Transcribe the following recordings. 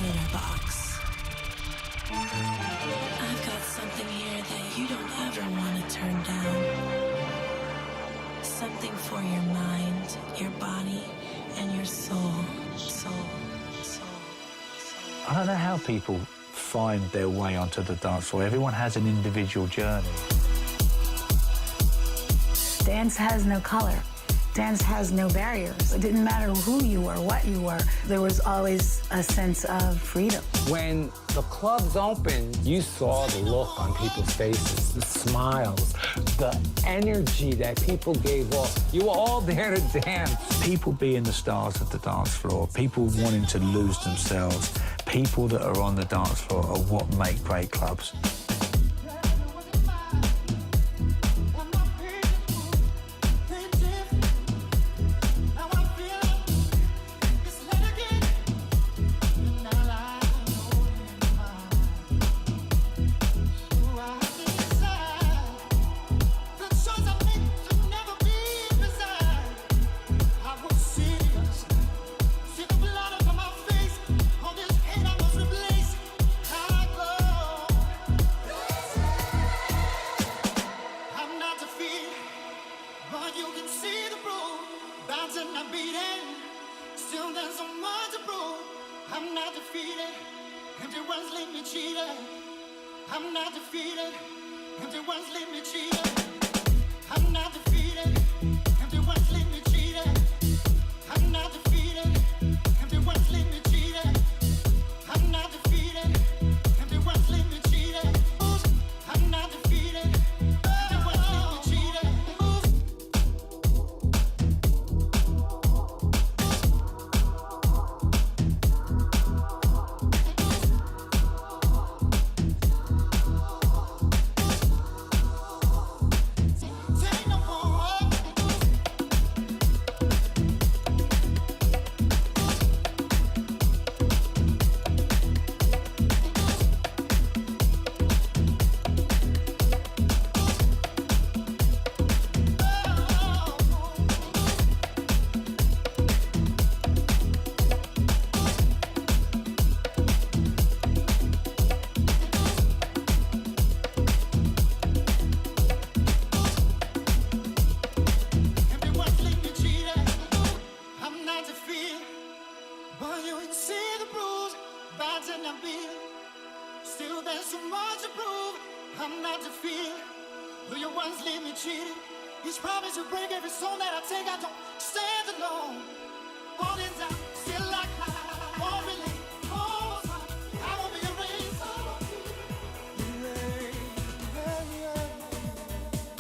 Glitterbox. I've got something here that you don't ever want to turn down. Something for your mind, your body, and your soul. I don't know how people find their way onto the dance floor. Everyone has an individual journey. Dance has no color. Dance has no barriers. It didn't matter who you were, what you were. There was always a sense of freedom. When the clubs opened, you saw the look on people's faces, the smiles, the energy that people gave off. You were all there to dance. People being the stars of the dance floor, people wanting to lose themselves, people that are on the dance floor are what make great clubs.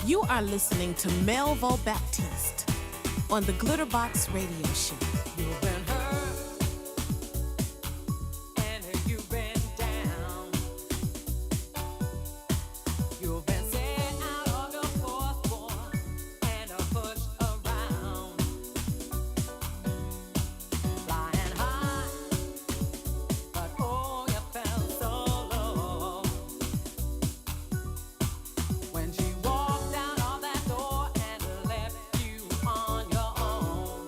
You are listening to Melvo Baptiste on the Glitterbox Radio Show. You've been hurt and you've been down. You've been set out of your fourth wall and pushed around. Flying high, but oh, you fell so low. When she walked out of that door and left you on your own.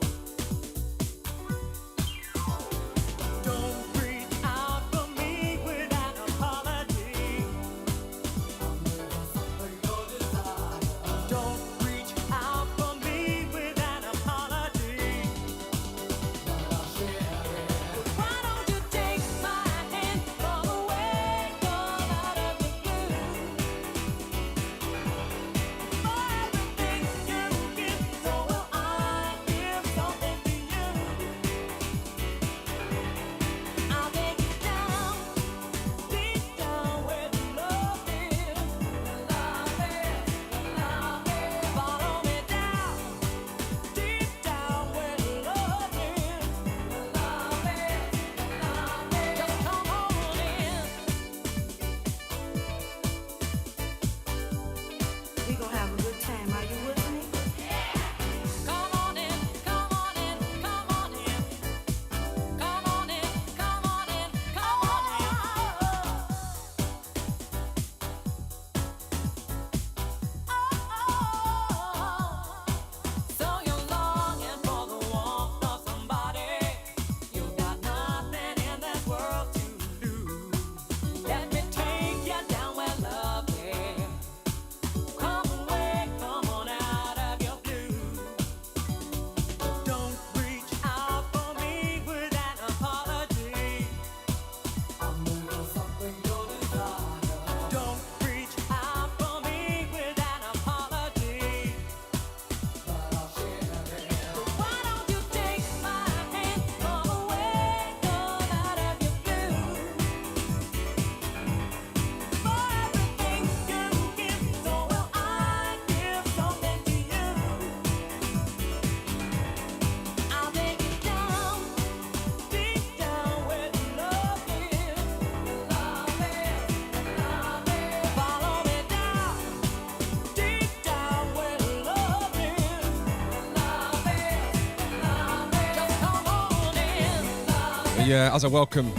Yeah, as I welcome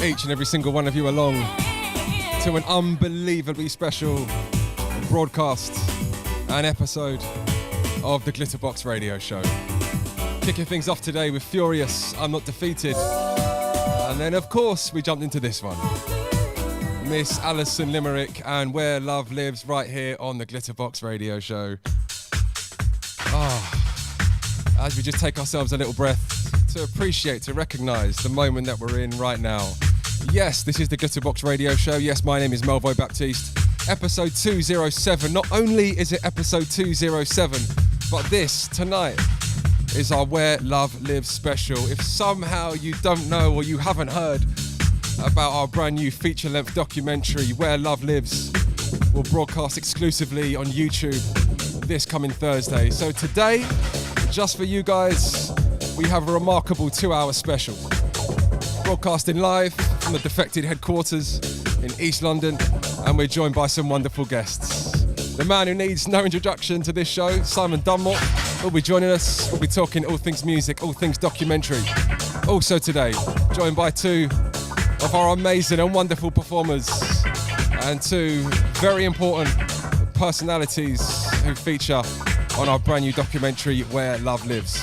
each and every single one of you along to an unbelievably special broadcast and episode of the Glitterbox radio show. Kicking things off today with Furious, I'm Not Defeated. And then, of course, we jumped into this one. Miss Alison Limerick and Where Love Lives right here on the Glitterbox radio show. As we just take ourselves a little breath to appreciate, to recognise the moment that we're in right now. Yes, this is the Glitterbox radio show. Yes, my name is Melvo Baptiste. Episode 207. Not only is it episode 207, but this, tonight, is our Where Love Lives special. If somehow you don't know or you haven't heard about our brand new feature-length documentary, Where Love Lives, will broadcast exclusively on YouTube this coming Thursday. So today, just for you guys, we have a remarkable 2-hour special. Broadcasting live from the Defected headquarters in East London, and we're joined by some wonderful guests. The man who needs no introduction to this show, Simon Dunmore, will be joining us. We'll be talking all things music, all things documentary. Also today, joined by two of our amazing and wonderful performers and two very important personalities who feature on our brand new documentary, Where Love Lives.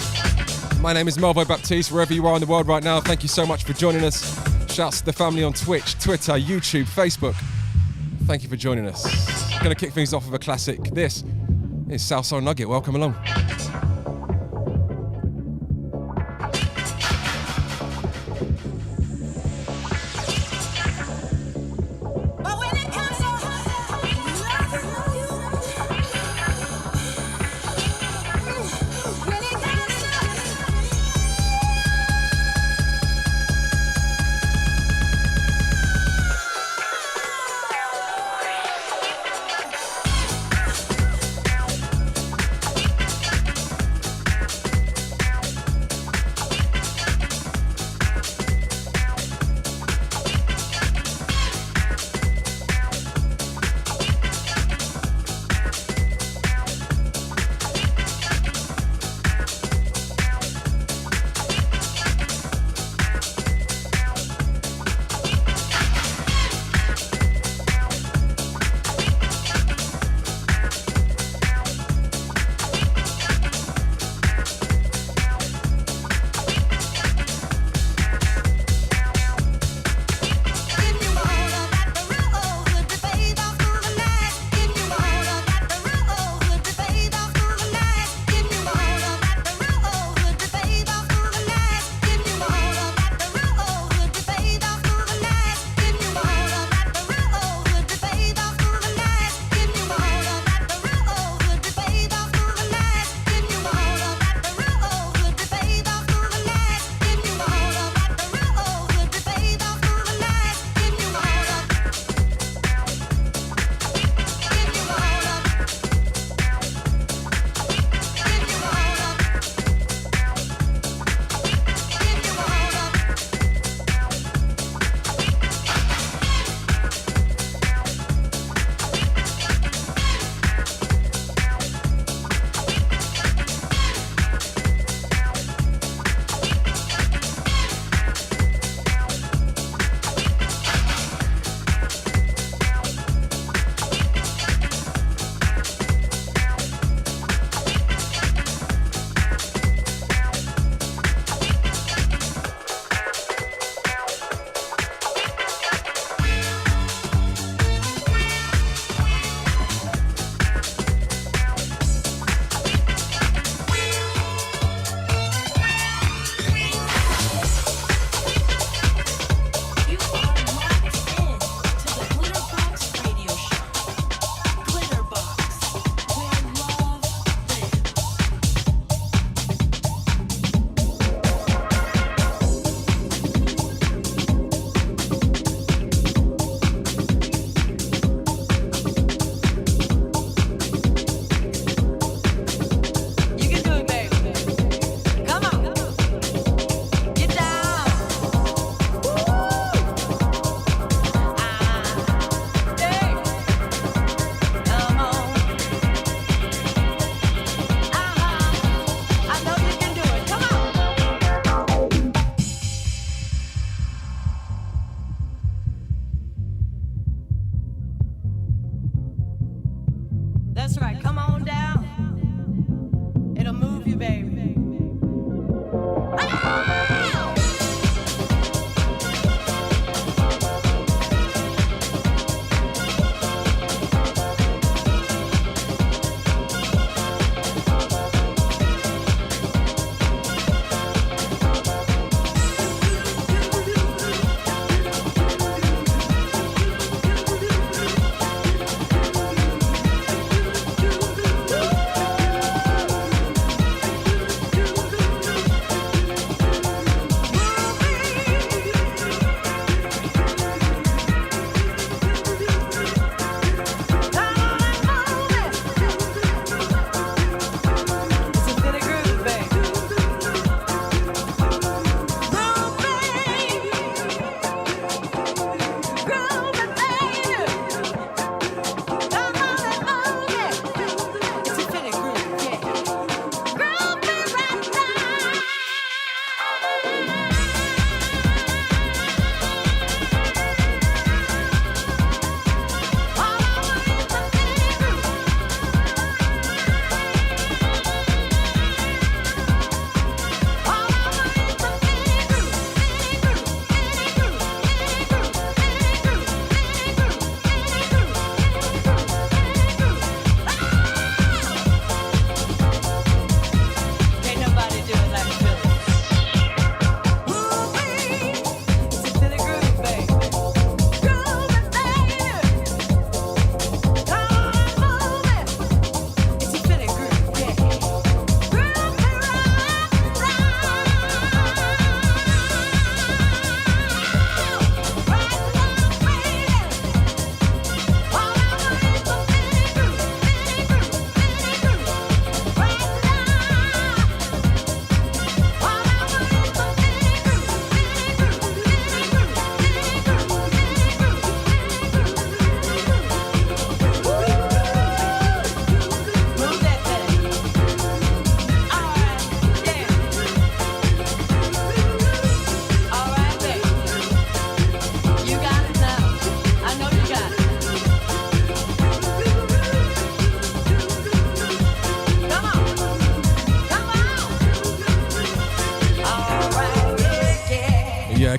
My name is Melvo Baptiste, wherever you are in the world right now. Thank you so much for joining us. Shouts to the family on Twitch, Twitter, YouTube, Facebook. Thank you for joining us. Gonna kick things off with a classic. This is South Soul Nugget. Welcome along.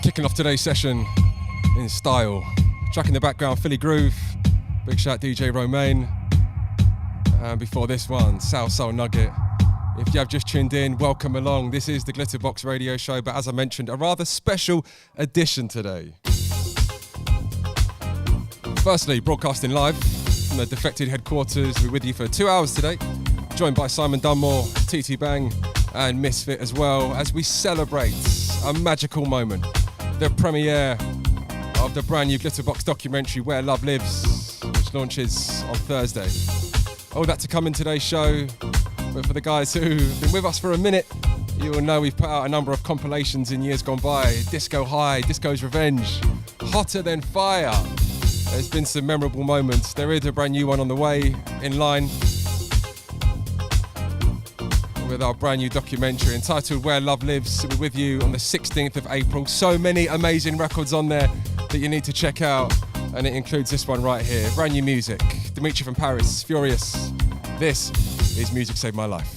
Kicking off today's session in style. Track in the background, Philly Groove. Big shout DJ Romaine. And before this one, South Soul Nugget. If you have just tuned in, welcome along. This is the Glitterbox Radio Show, but as I mentioned, a rather special edition today. Firstly, broadcasting live from the Defected headquarters. We're with you for 2 hours today, joined by Simon Dunmore, Tete Bang, and Misfit as well, as we celebrate a magical moment, the premiere of the brand new Glitterbox documentary, Where Love Lives, which launches on Thursday. All that to come in today's show, but for the guys who've been with us for a minute, you will know we've put out a number of compilations in years gone by. Disco High, Disco's Revenge, Hotter Than Fire. There's been some memorable moments. There is a brand new one on the way, in line with our brand new documentary entitled Where Love Lives. We're with you on the 16th of April. So many amazing records on there that you need to check out, and it includes this one right here. Brand new music. Dimitri from Paris, Furious. This is Music Saved My Life.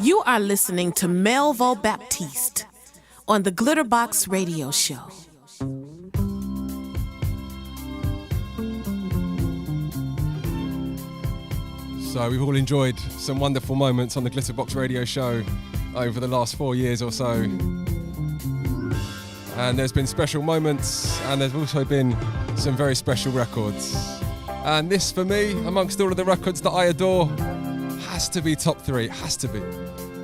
You are listening to Melvo Baptiste on the Glitterbox Radio Show. So we've all enjoyed some wonderful moments on the Glitterbox radio show over the last 4 years or so. And there's been special moments, and there's also been some very special records. And this, for me, amongst all of the records that I adore, has to be top 3. It has to be.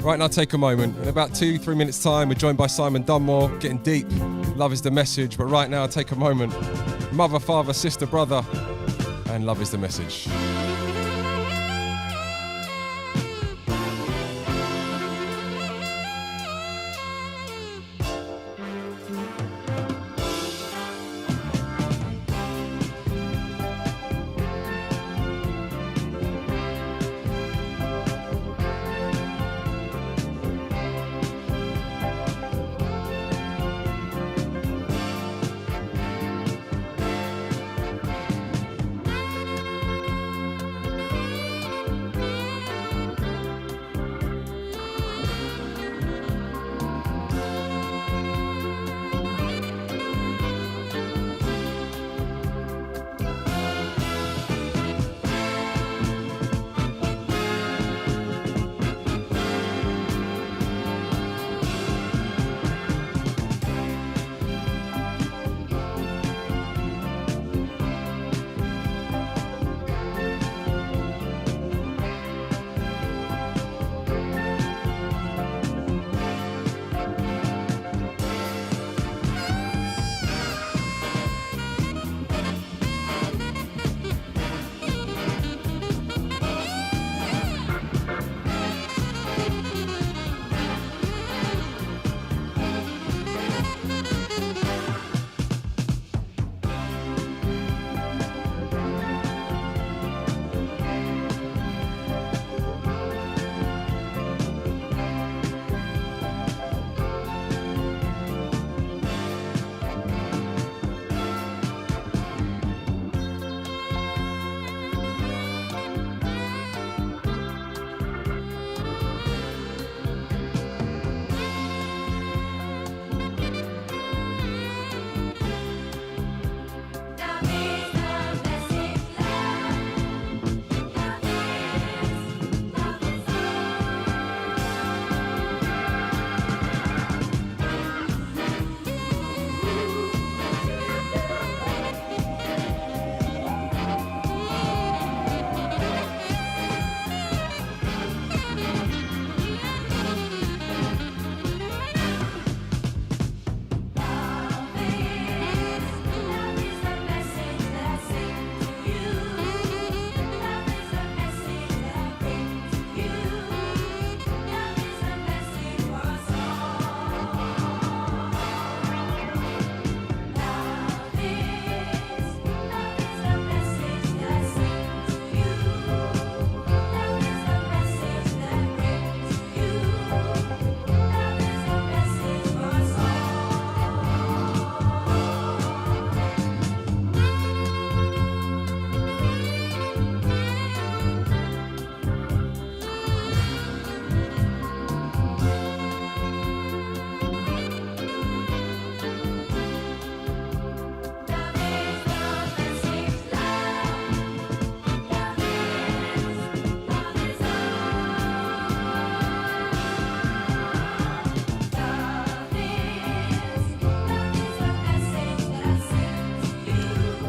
Right now, take a moment. In about 2-3 minutes' time, we're joined by Simon Dunmore, getting deep. Love is the message. But right now, take a moment. Mother, father, sister, brother, and love is the message.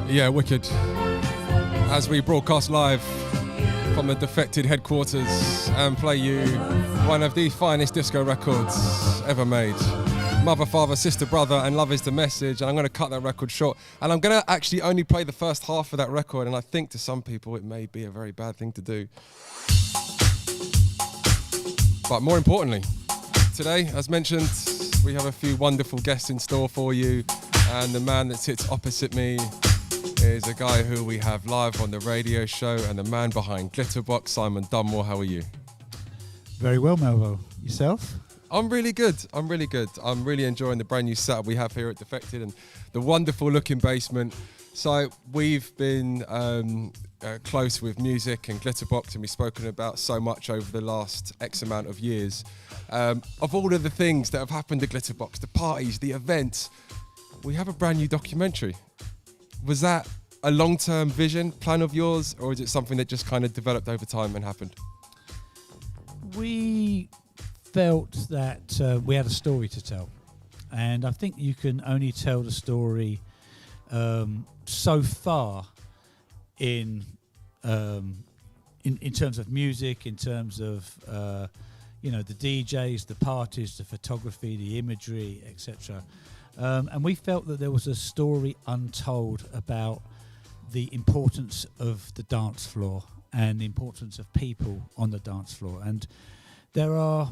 Yeah, wicked. As we broadcast live from the Defected headquarters and play you one of the finest disco records ever made. Mother, father, sister, brother, and love is the message. And I'm going to cut that record short. And I'm going to actually only play the first half of that record. And I think to some people it may be a very bad thing to do. But more importantly, today, as mentioned, we have a few wonderful guests in store for you. And the man that sits opposite me is a guy who we have live on the radio show and the man behind Glitterbox, Simon Dunmore. How are you? Very well, Melvo. Yourself? I'm really good. I'm really enjoying the brand new setup we have here at Defected and the wonderful looking basement. So we've been close with music and Glitterbox, and we've spoken about so much over the last X amount of years. Of all of the things that have happened at Glitterbox, the parties, the events, we have a brand new documentary. Was that a long-term vision, plan of yours, or is it something that just kind of developed over time and happened? We felt that we had a story to tell, and I think you can only tell the story so far in terms of music, in terms of the DJs, the parties, the photography, the imagery, etc. And we felt that there was a story untold about the importance of the dance floor and the importance of people on the dance floor. And there are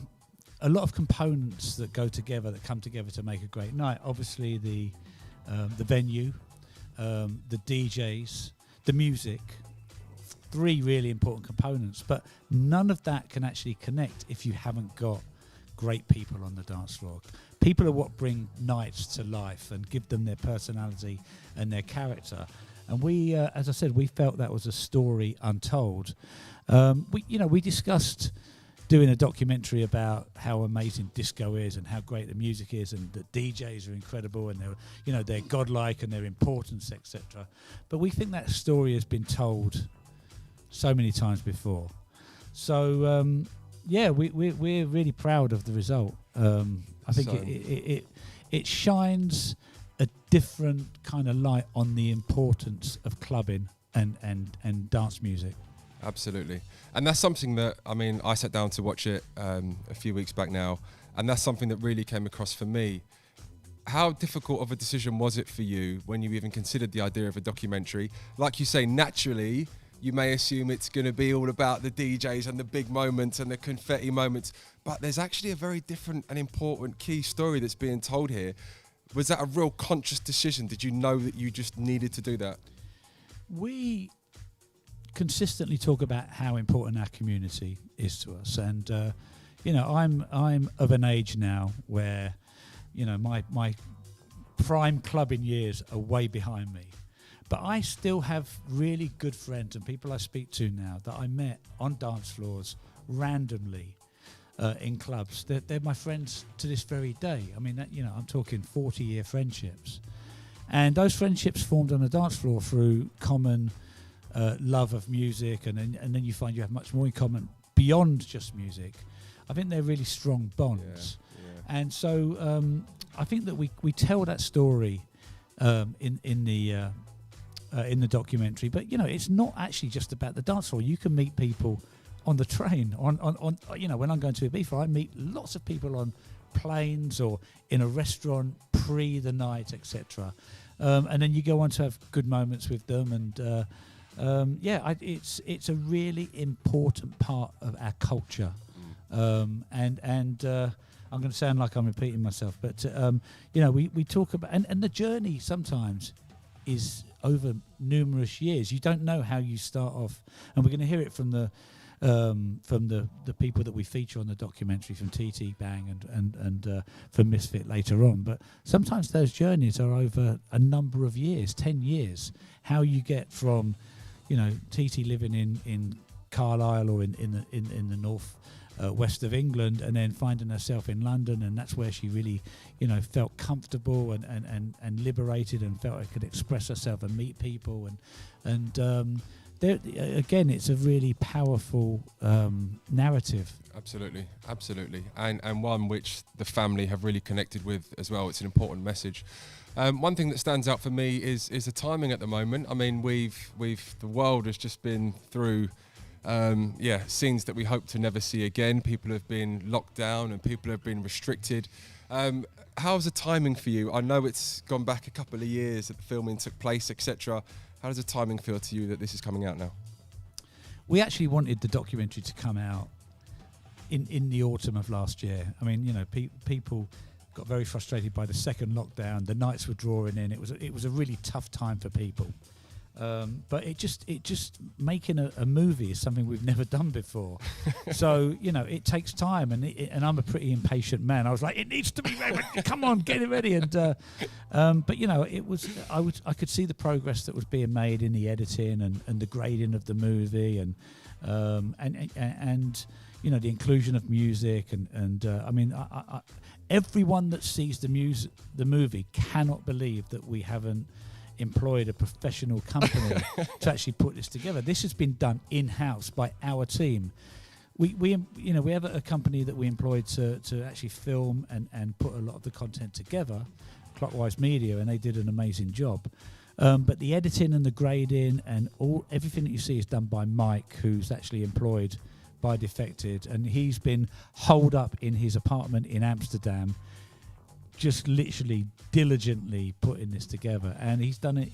a lot of components that go together, that come together to make a great night. Obviously, the venue, the DJs, the music. 3 really important components, but none of that can actually connect if you haven't got great people on the dance floor. People are what bring nights to life and give them their personality and their character. And we, as I said, we felt that was a story untold. We discussed doing a documentary about how amazing disco is and how great the music is, and that DJs are incredible and they're godlike and their importance, etc. But we think that story has been told so many times before. So we're really proud of the result. I think it shines a different kind of light on the importance of clubbing and dance music. Absolutely. And that's something that, I sat down to watch it a few weeks back now, and that's something that really came across for me. How difficult of a decision was it for you when you even considered the idea of a documentary? Like you say, naturally, you may assume it's going to be all about the DJs and the big moments and the confetti moments, but there's actually a very different and important key story that's being told here. Was that a real conscious decision? Did you know that you just needed to do that? We consistently talk about how important our community is to us, and I'm of an age now where my prime clubbing years are way behind me. But I still have really good friends and people I speak to now that I met on dance floors randomly in clubs. They're my friends to this very day. I'm talking 40-year friendships. And those friendships formed on the dance floor through common love of music, and then you find you have much more in common beyond just music. I think they're really strong bonds. Yeah. And so I think that we tell that story in the documentary, but it's not actually just about the dance floor. You can meet people on the train, on when I'm going to Ibiza, I meet lots of people on planes or in a restaurant pre the night, etc. And then you go on to have good moments with them, and it's a really important part of our culture. I'm going to sound like I'm repeating myself, but we talk about and the journey sometimes is over numerous years. You don't know how you start off, and we're going to hear it from the people that we feature on the documentary, from Tete Bang and from Misfit later on. But sometimes those journeys are over a number of years, 10 years. How you get from, Tete living in Carlisle or in the north west of England, and then finding herself in London, and that's where she really felt comfortable and liberated, and felt I could express herself and meet people, and there, again, it's a really powerful narrative. Absolutely, and one which the family have really connected with as well. It's an important message. One thing that stands out for me is the timing at the moment. The world has just been through scenes that we hope to never see again. People have been locked down and people have been restricted. How's the timing for you? I know it's gone back a couple of years that the filming took place, etc. How does the timing feel to you that this is coming out now? We actually wanted the documentary to come out in the autumn of last year. People got very frustrated by the second lockdown. The nights were drawing in. It was a really tough time for people. But it just making a movie is something we've never done before. So it takes time, and I'm a pretty impatient man. I was like, it needs to be ready. Come on, get it ready. And but it was. I could see the progress that was being made in the editing and the grading of the movie, and the inclusion of music, and everyone that sees the movie cannot believe that we haven't employed a professional company to actually put this together. This has been done in-house by our team. We have a company that we employed to actually film and put a lot of the content together, Clockwise Media, and they did an amazing job. But the editing and the grading and everything that you see is done by Mike, who's actually employed by Defected, and he's been holed up in his apartment in Amsterdam, just literally diligently putting this together, and he's done an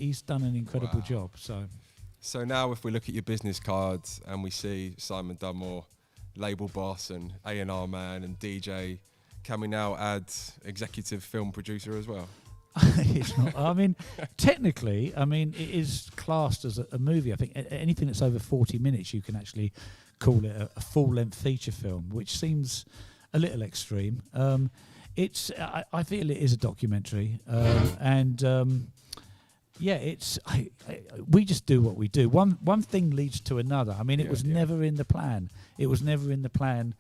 incredible job. So now if we look at your business cards and we see Simon Dunmore, label boss and A&R man and DJ, can we now add executive film producer as well? It's not. I mean, technically, it is classed as a movie. I think anything that's over 40 minutes, you can actually call it a full-length feature film, which seems a little extreme. I feel it is a documentary, we just do what we do. One thing leads to another. It was never in the plan. It was never in the plan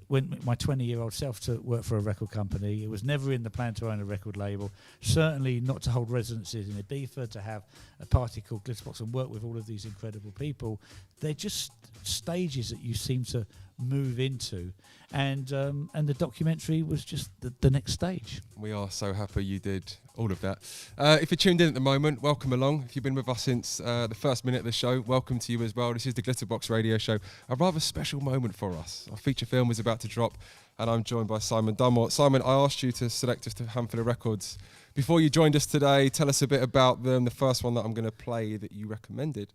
when my 20-year-old self to work for a record company. It was never in the plan to own a record label. Certainly not to hold residencies in Ibiza, to have a party called Glitterbox and work with all of these incredible people. They're just stages that you seem to move into, and the documentary was just the next stage. We are so happy you did all of that. If you're tuned in at the moment, welcome along. If you've been with us since the first minute of the show, welcome to you as well. This is the Glitterbox Radio Show, a rather special moment for us. Our feature film is about to drop, and I'm joined by Simon Dunmore. Simon, I asked you to select just a handful of records before you joined us today. Tell us a bit about them. The first one that I'm going to play that you recommended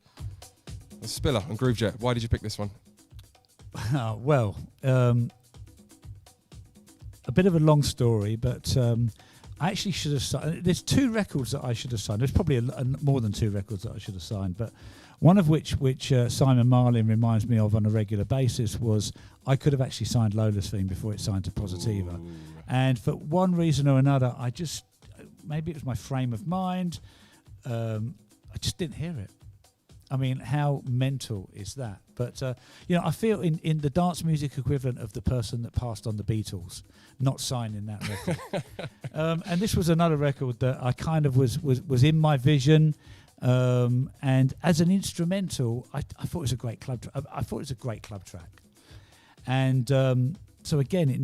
was Spiller and Groovejet. Why did you pick this one? A bit of a long story, but I actually should have signed. There's two records that I should have signed. There's probably more than two records that I should have signed, but one of which Simon Marlin reminds me of on a regular basis was I could have actually signed Lola's Theme before it signed to Positiva. Ooh. And for one reason or another, maybe it was my frame of mind, I just didn't hear it. How mental is that? But, I feel in the dance music equivalent of the person that passed on the Beatles, not signing that record. And this was another record that I kind of was in my vision. And as an instrumental, I thought it was a great club. I thought it was a great club track. And so again, it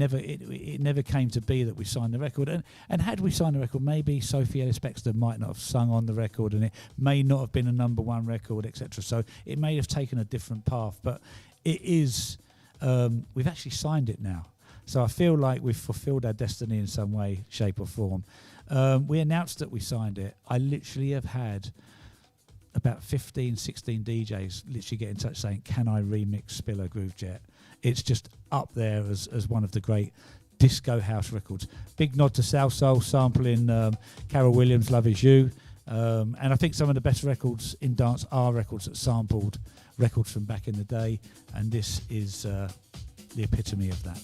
never came to be that we signed the record. And had we signed the record, maybe Sophie Ellis-Bextor might not have sung on the record, and it may not have been a number one record, etc. So it may have taken a different path. But it is, we've actually signed it now. So I feel like we've fulfilled our destiny in some way, shape or form. We announced that we signed it. I literally have had about 15, 16 DJs literally get in touch saying, can I remix Spiller Groovejet? It's just up there as one of the great disco house records. Big nod to South Soul sampling Carol Williams' Love Is You. And I think some of the best records in dance are records that sampled records from back in the day. And this is the epitome of that.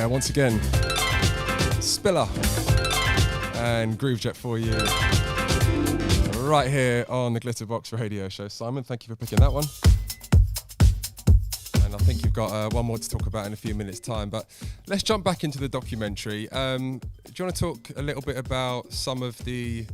Yeah, once again, Spiller and Groovejet for you right here on the Glitterbox radio show. Simon, thank you for picking that one. And I think you've got one more to talk about in a few minutes' time, but let's jump back into the documentary. Do you want to talk a little bit about some of the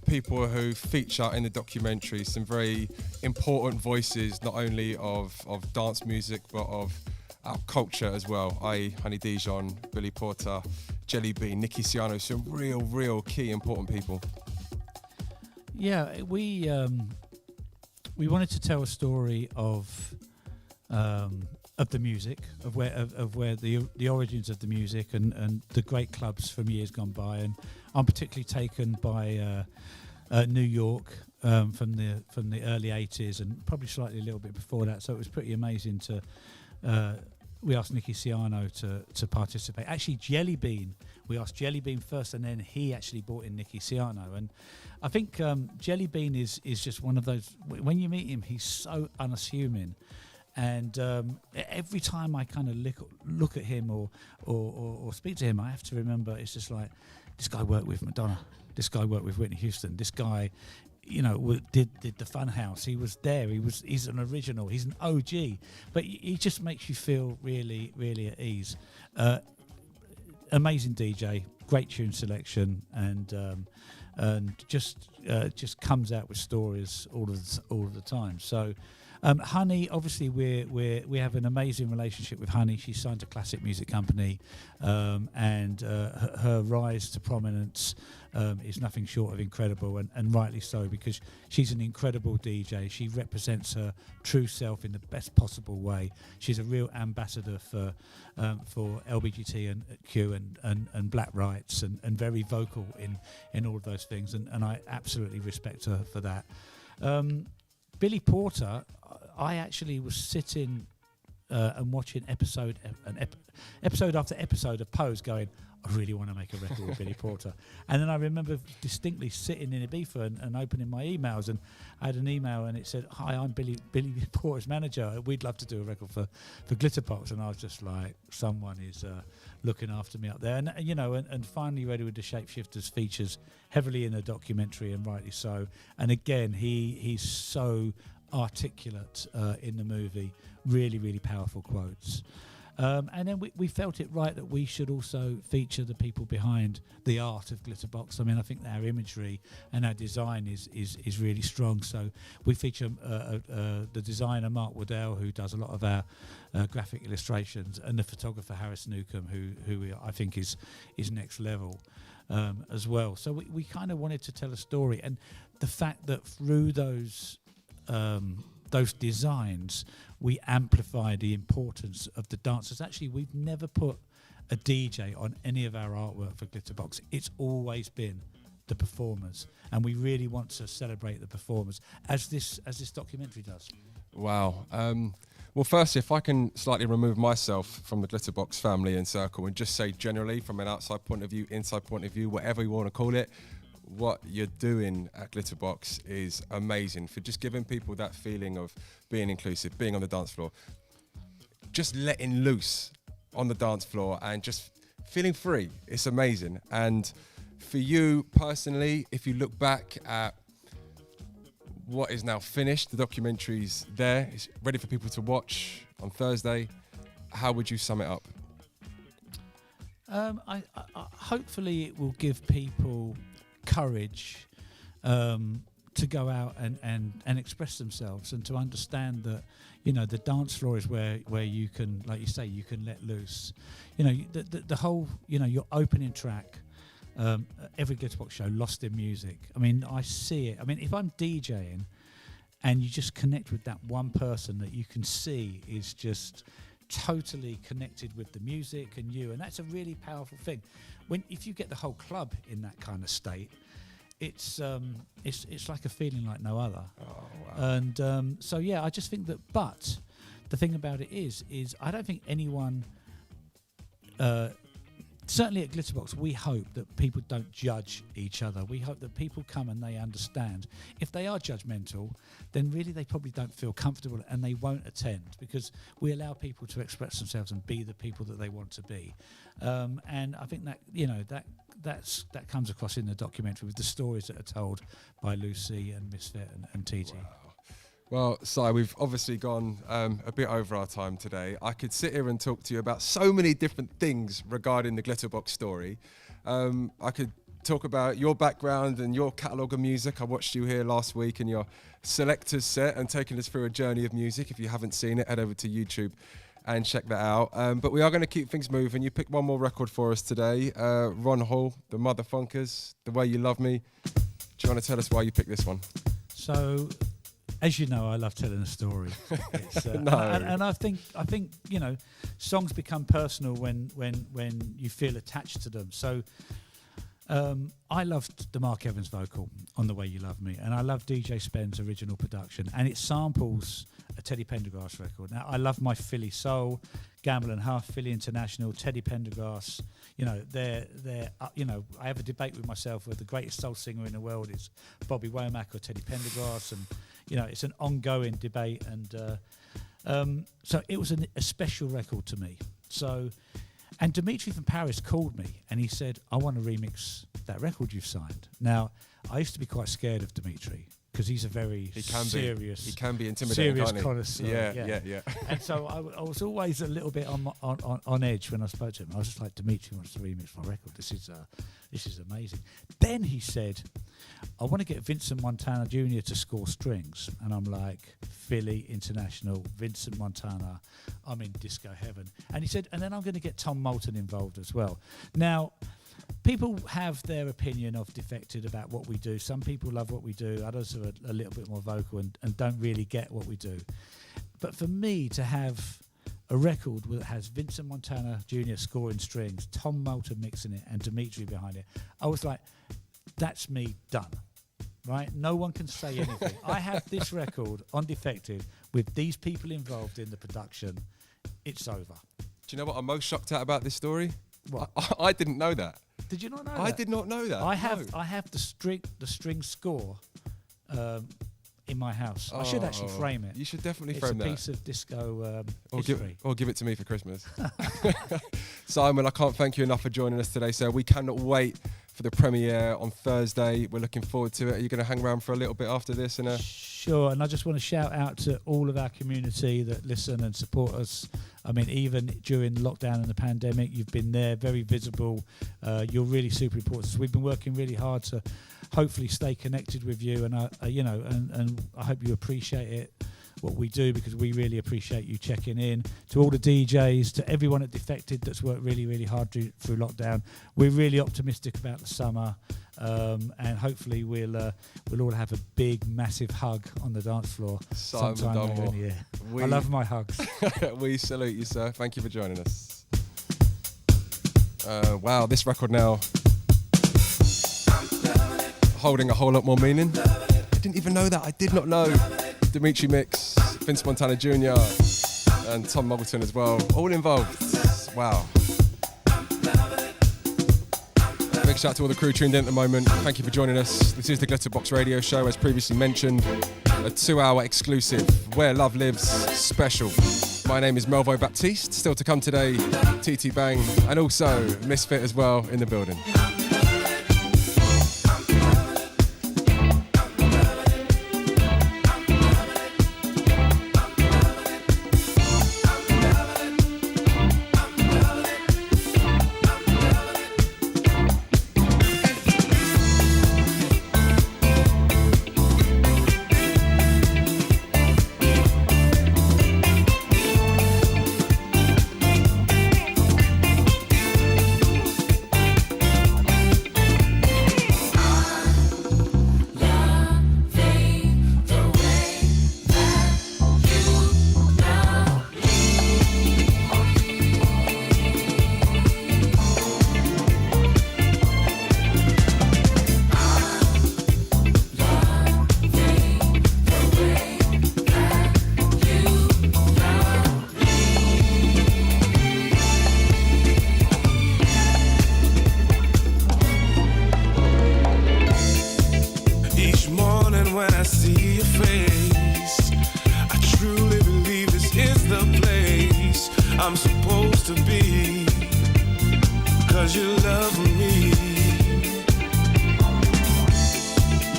people who feature in the documentary, some very important voices, not only of dance music, but of our culture as well, i.e. Honey Dijon, Billy Porter, Jelly Bean, Nicky Siano, some real key important people. Yeah, we wanted to tell a story of the music, of where the origins of the music and the great clubs from years gone by, and I'm particularly taken by New York from the early 80s and probably slightly a little bit before that. So it was pretty amazing to. We asked Nicky Siano to participate. Actually, Jelly Bean. We asked Jelly Bean first, and then he actually brought in Nicky Siano. And I think Jelly Bean is just one of those. When you meet him, he's so unassuming. And every time I kind of look at him or speak to him, I have to remember it's just like, this guy worked with Madonna. This guy worked with Whitney Houston. This guy, did the Funhouse. He was there. He's an original. He's an OG. But he just makes you feel really, really at ease. Amazing DJ, great tune selection, and just comes out with stories all of the time. So. Honey, obviously, we have an amazing relationship with Honey. She signed a classic music company, and her rise to prominence is nothing short of incredible, and rightly so, because she's an incredible DJ. She represents her true self in the best possible way. She's a real ambassador for LBGT and Q and black rights, and very vocal in all of those things, and I absolutely respect her for that. Billy Porter, I actually was sitting and watching episode after episode of Pose going, I really want to make a record with Billy Porter. And then I remember distinctly sitting in Ibiza and opening my emails, and I had an email and it said, hi, I'm Billy Porter's manager. We'd love to do a record for Glitterbox. And I was just like, someone is looking after me up there. And finally Ready with the Shapeshifters features heavily in the documentary, and rightly so. And again, he's so articulate in the movie, really powerful quotes. And then we felt it right that we should also feature the people behind the art of Glitterbox. I mean, I think our imagery and our design is really strong. So we feature the designer Mark Waddell, who does a lot of our graphic illustrations, and the photographer Harris Newcomb, who I think is next level as well. So we kind of wanted to tell a story, and the fact that through those designs, we amplify the importance of the dancers. Actually, we've never put a DJ on any of our artwork for Glitterbox. It's always been the performers, and we really want to celebrate the performers, as this documentary does. Wow. Well, firstly, if I can slightly remove myself from the Glitterbox family and circle and just say generally, from an outside point of view, inside point of view, whatever you want to call it, what you're doing at Glitterbox is amazing, for just giving people that feeling of being inclusive, being on the dance floor, just letting loose on the dance floor and just feeling free. It's amazing. And for you personally, if you look back at what is now finished, the documentary's there, it's ready for people to watch on Thursday, how would you sum it up? I hopefully it will give people courage to go out and express themselves, and to understand that the dance floor is where you can, like you say, you can let loose. The whole your opening track, every Glitterbox show, Lost in Music. I mean, I see it. I mean, if I'm DJing and you just connect with that one person that you can see is just totally connected with the music and you, and that's a really powerful thing. If you get the whole club in that kind of state, it's like a feeling like no other. Oh, wow. And so yeah, I just think that. But the thing about it is I don't think anyone certainly at Glitterbox, we hope that people don't judge each other. We hope that people come and they understand. If they are judgmental, then really they probably don't feel comfortable and they won't attend, because we allow people to express themselves and be the people that they want to be. And I think that, you know, that comes across in the documentary with the stories that are told by Lucy and Misfit and Tete. Wow. Well, Si, we've obviously gone a bit over our time today. I could sit here and talk to you about so many different things regarding the Glitterbox story. I could talk about your background and your catalogue of music. I watched you here last week in your selector's set and taking us through a journey of music. If you haven't seen it, head over to YouTube and check that out. But we are going to keep things moving. You picked one more record for us today. Ron Hall, The Motherfunkers, The Way You Love Me. Do you want to tell us why you picked this one? So, as you know, I love telling a story. It's, No. and I think you know, songs become personal when you feel attached to them. So I loved the Mark Evans vocal on The Way You Love Me, and I love DJ Spen's original production, and it samples a Teddy Pendergrass record. Now, I love my Philly soul, Gamble and Huff, Philly International, Teddy Pendergrass. You know, they're you know, I have a debate with myself whether the greatest soul singer in the world is Bobby Womack or Teddy Pendergrass, and you know, it's an ongoing debate. And so it was a special record to me. So, and Dimitri from Paris called me and he said, "I want to remix that record you've signed." Now, I used to be quite scared of Dimitri, because he's a very serious, he can be intimidating, serious can't he? connoisseur. Yeah. And so I was always a little bit on edge when I spoke to him. I was just like, "Dimitri wants to remix my record. This is amazing." Then he said, "I want to get Vincent Montana Jr. to score strings," and I'm like, "Philly International, Vincent Montana, I'm in disco heaven." And he said, "And then I'm going to get Tom Moulton involved as well." Now, people have their opinion of Defected about what we do. Some people love what we do, others are a little bit more vocal and don't really get what we do. But for me to have a record that has Vincent Montana Jr. scoring strings, Tom Moulton mixing it, and Dimitri behind it, I was like, that's me done. Right? No one can say anything. I have this record on Defected with these people involved in the production. It's over. Do you know what I'm most shocked at about this story? What? I didn't know that. Did you not know I that? did not know that. I have the string score in my house. I should actually frame it. You should definitely It's frame a that. piece of disco Or history. give it to me for Christmas. Simon, I can't thank you enough for joining us today, sir. We cannot wait for the premiere on Thursday. We're looking forward to it. Are you going to hang around for a little bit after this? Sure, and I just want to shout out to all of our community that listen and support us. I mean, even during lockdown and the pandemic, you've been there, very visible. You're really super important. So we've been working really hard to hopefully stay connected with you, and and I hope you appreciate it, what we do, because we really appreciate you checking in. To all the DJs, to everyone at Defected that's worked really, really hard through lockdown. We're really optimistic about the summer, and hopefully we'll all have a big, massive hug on the dance floor sometime later in the year. I love my hugs. We salute you, sir. Thank you for joining us. Wow, this record now holding a whole lot more meaning. I didn't even know that. I did not know. Dimitri Mix, Vince Montana Jr. and Tom Moulton as well, all involved. Wow. Big shout out to all the crew tuned in at the moment. Thank you for joining us. This is the Glitterbox Radio Show, as previously mentioned, a 2-hour exclusive Where Love Lives special. My name is Melvo Baptiste. Still to come today, Tete Bang, and also Misfit as well in the building. I'm supposed to be, 'cause you love me.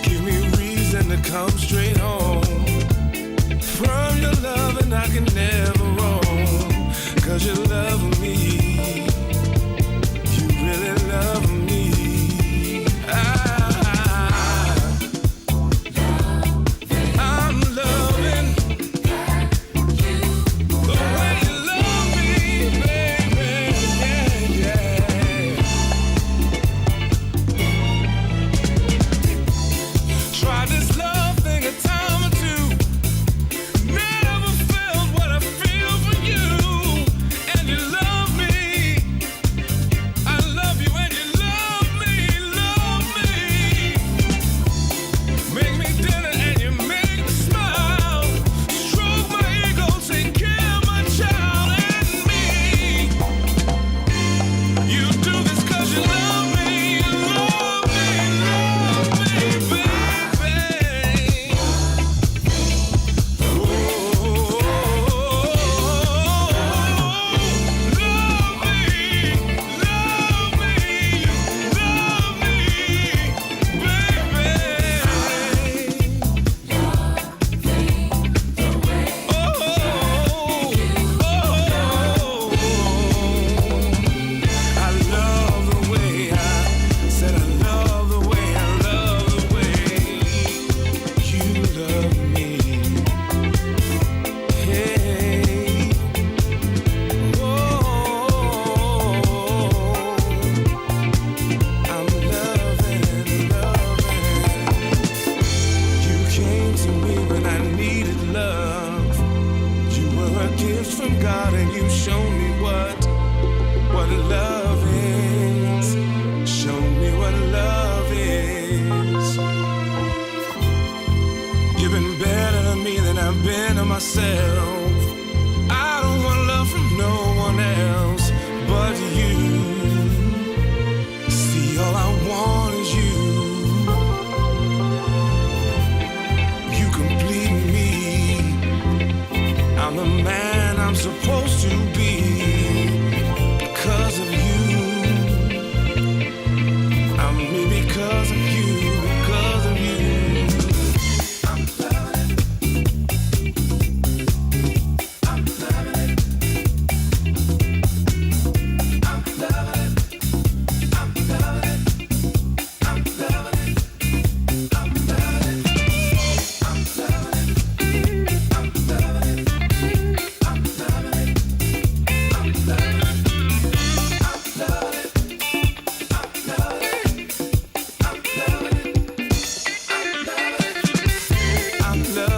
Give me reason to come straight home from your love, and I can never roam, 'cause you love me. You really love me. I'm loving you the way you love me, baby. Yeah, yeah. Try this love thing a time or two. Never felt what I feel for you, and you love me. I love you, and you love me, love me. Make me dinner and you make me smile. Stroke my ego, take care of my child and me. You do this 'cause you love me, love me, baby. Oh, love from God, and you show me what love is. Show me what love is. You've been better to me than I've been to myself. I don't want love from no one else but you. See, all I want is you. You complete me. I'm the man I'm supposed to be, because of you. I'm me because of you, because of you. I'm loving it. I'm loving it. I'm loving it. I'm loving it. I'm loving it. I'm loving it. I'm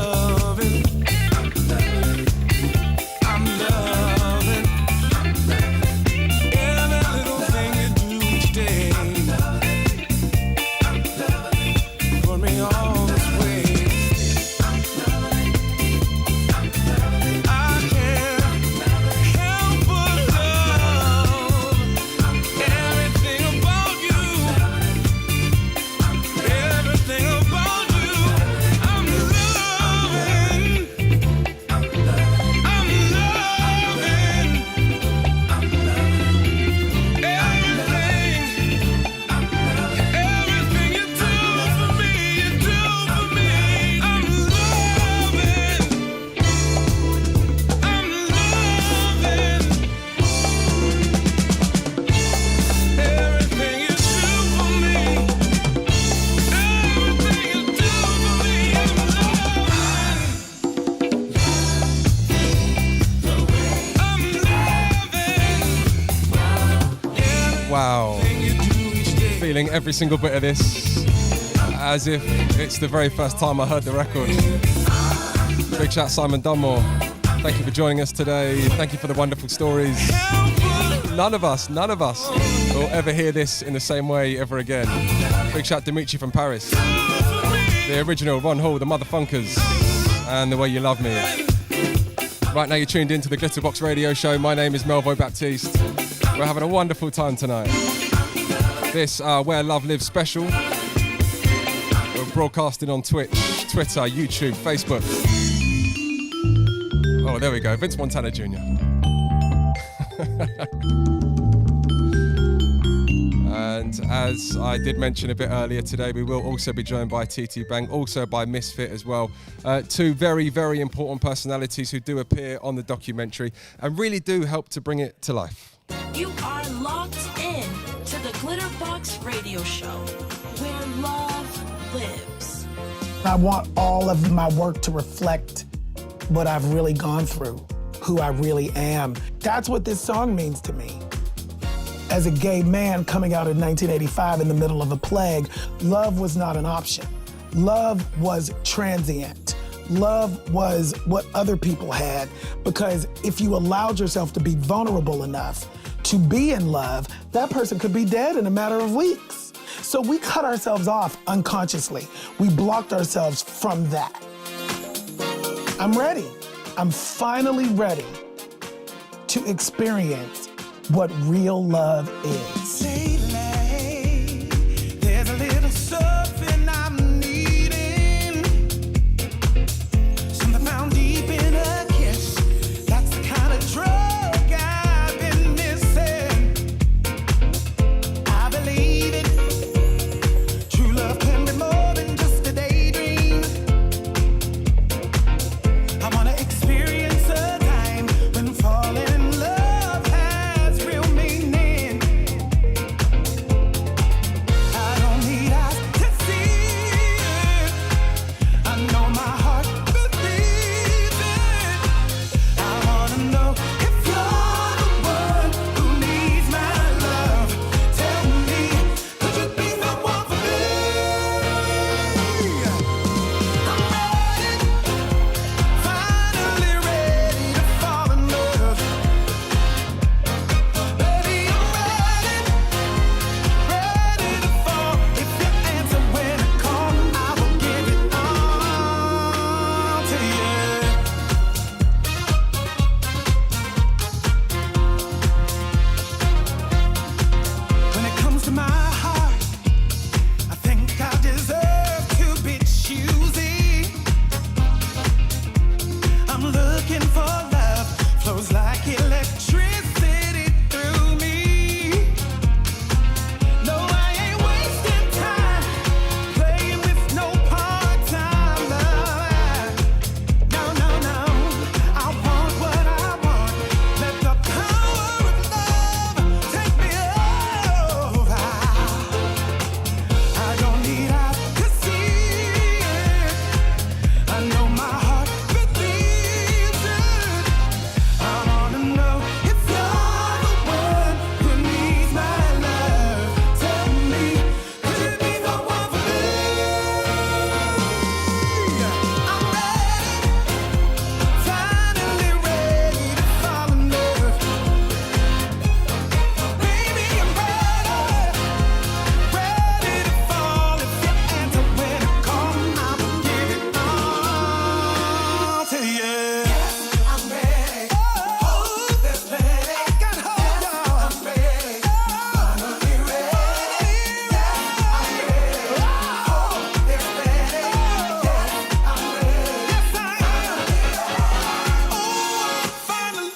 loving it. I'm loving it. Wow. Feeling every single bit of this as if it's the very first time I heard the record. Big shout Simon Dunmore. Thank you for joining us today. Thank you for the wonderful stories. None of us will ever hear this in the same way ever again. Big shout Dimitri from Paris. The original Ron Hall, the Motherfunkers, and The Way You Love Me. Right now you're tuned into the Glitterbox radio show. My name is Melvo Baptiste. We're having a wonderful time tonight. This Where Love Lives special. We're broadcasting on Twitch, Twitter, YouTube, Facebook. Oh, there we go, Vince Montana Jr. And as I did mention a bit earlier today, we will also be joined by Tete Bang, also by Misfit as well. Two very, very important personalities who do appear on the documentary and really do help to bring it to life. You are locked in to the Glitterbox radio show, where love lives. I want all of my work to reflect what I've really gone through, who I really am. That's what this song means to me. As a gay man coming out in 1985 in the middle of a plague, love was not an option. Love was transient. Love was what other people had, because if you allowed yourself to be vulnerable enough to be in love, that person could be dead in a matter of weeks. So we cut ourselves off unconsciously. We blocked ourselves from that. I'm ready. I'm finally ready to experience what real love is. Lately, there's a little something I'm needing. Something found deep in a kiss. That's the kind of drug I've been missing. I believe it. True love can be more than just a daydream. I wanna experience a time when falling in love has real meaning. I don't need eyes to see it. I know my heart believes it. I wanna know if you're the one who needs my love. Tell me, could you be the one for me? I'm ready, finally ready to fall in love. Baby, I'm ready to fall. If you answer when I call, I will give it all to you. When it comes to my heart, I think I deserve to be choosy. I'm looking for love, flows like electricity through me. No, I ain't wasting time playing with no part-time love. No, no, no, I want what I want. Let the power of love take me over. I don't need eyes to see it. I know my heart believes it. I wanna know if you're the one who needs my love. Tell me, could you be the one for me? I'm ready, finally ready to fall in love. Baby, I'm ready to fall. If you answer when I call, I will give it all to you. I'm ready. Oh, there's plenty. I got hope, y'all. I'm ready. Finally ready. I'm ready. Oh, there's plenty. I'm ready. Yes, I am. Oh, I'm finally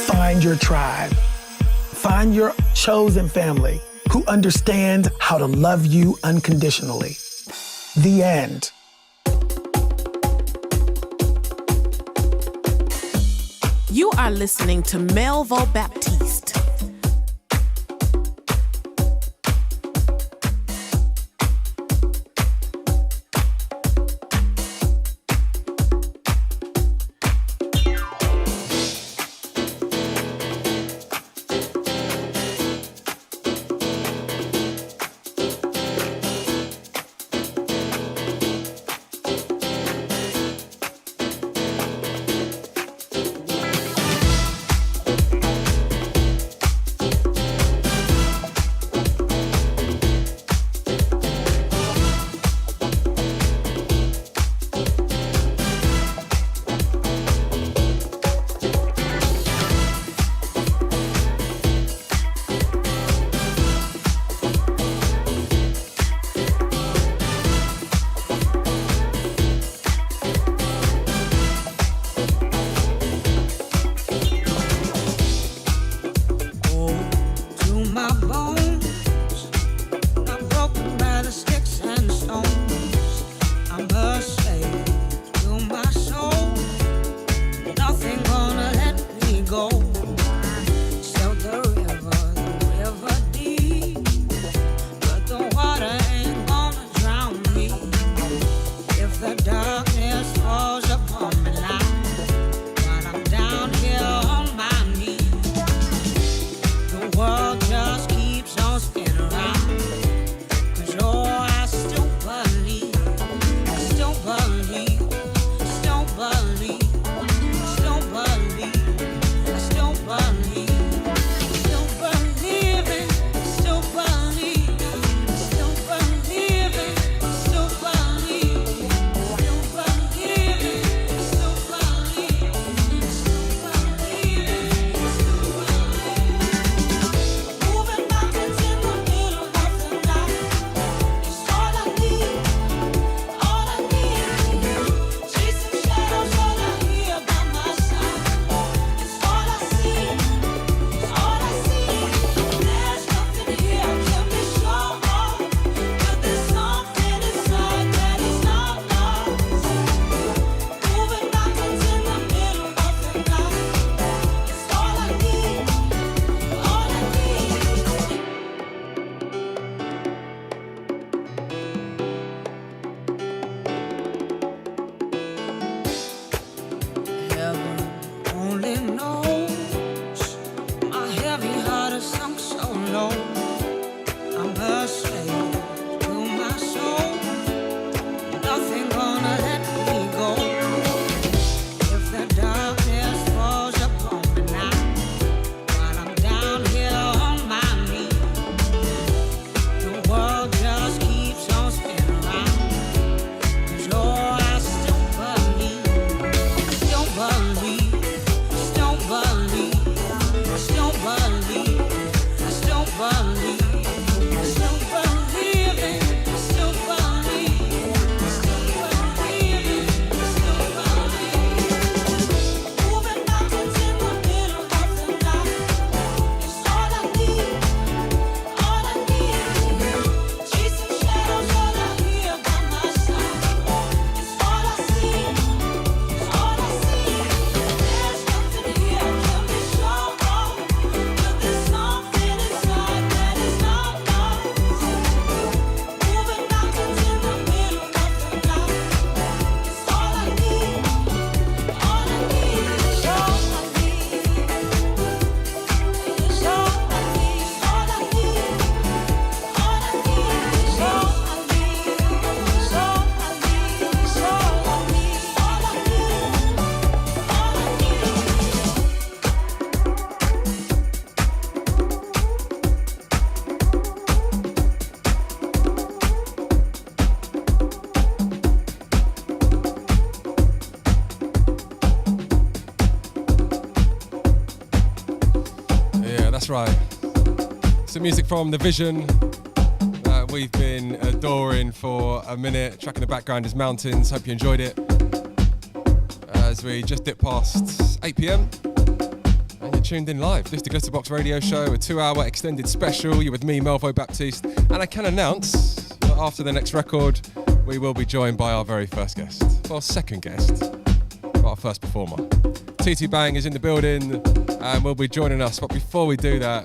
Find your tribe. Find your chosen family who understands how to love you unconditionally. The end. You are listening to Melvo Baptiste. know I'm a slave to my soul. Nothing gonna let me go. If the darkness falls upon me now, while I'm down here on my knees, the world just keeps on spinning round. 'Cause Lord, I still believe, still believe, still believe, still believe, still believe, still believe it, still believe, still believe it, still believe. Moving mountains in the middle of the night. It's all I need, all I need. Chasing shadows, all I hear by my side. It's all I see, it's all I see. There's nothing here can be strong, but there's something inside that is not lost. Moving mountains in the middle of the night. It's all I need, all I need. It's all I need. It's all I need, all I need, all I need. It's all I need, it's all I need, it's all I need, all I Yeah, that's right. Some music from The Vision that we've been adoring for a minute. Track in the background is Mountains. Hope you enjoyed it. As we just dip past 8 p.m. and you're tuned in live. This is the Glitterbox Radio Show, a 2-hour extended special. You're with me, Melvo Baptiste. And I can announce that after the next record, we will be joined by our very first guest. Well, second guest, but our first performer. Tete Bang is in the building and will be joining us. But before we do that,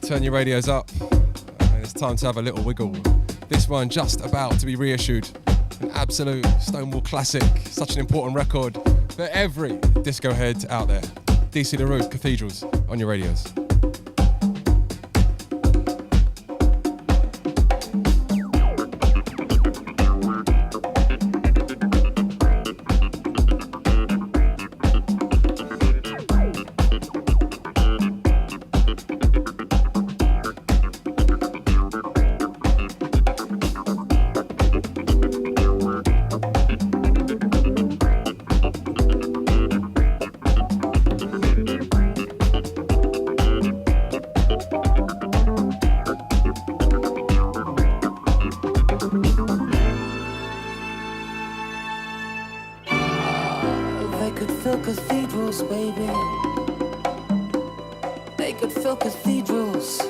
turn your radios up. And it's time to have a little wiggle. This one just about to be reissued. An absolute Stonewall classic. Such an important record for every disco head out there. DC The Roof, Cathedrals on your radios. They could fill cathedrals, baby. They could fill cathedrals.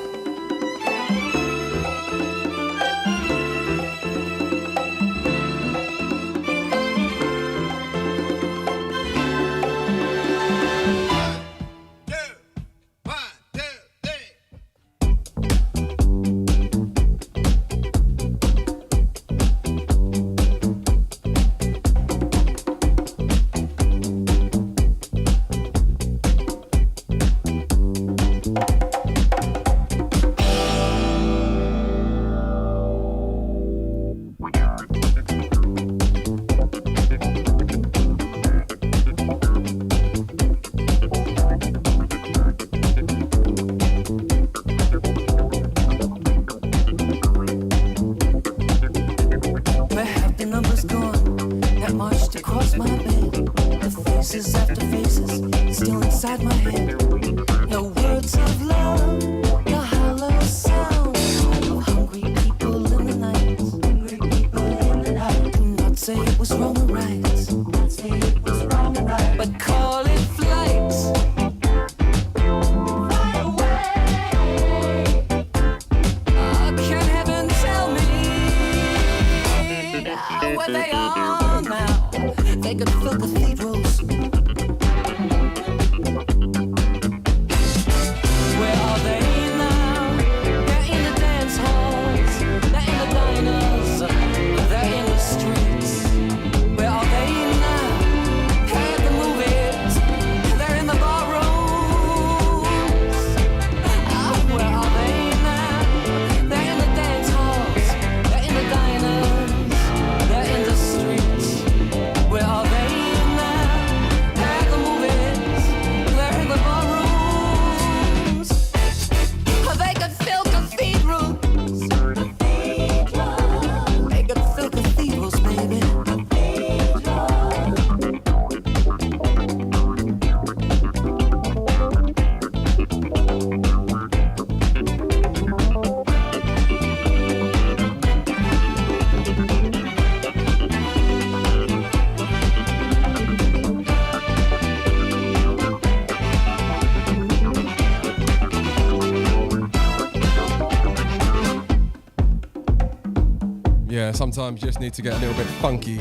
Yeah, sometimes you just need to get a little bit funky.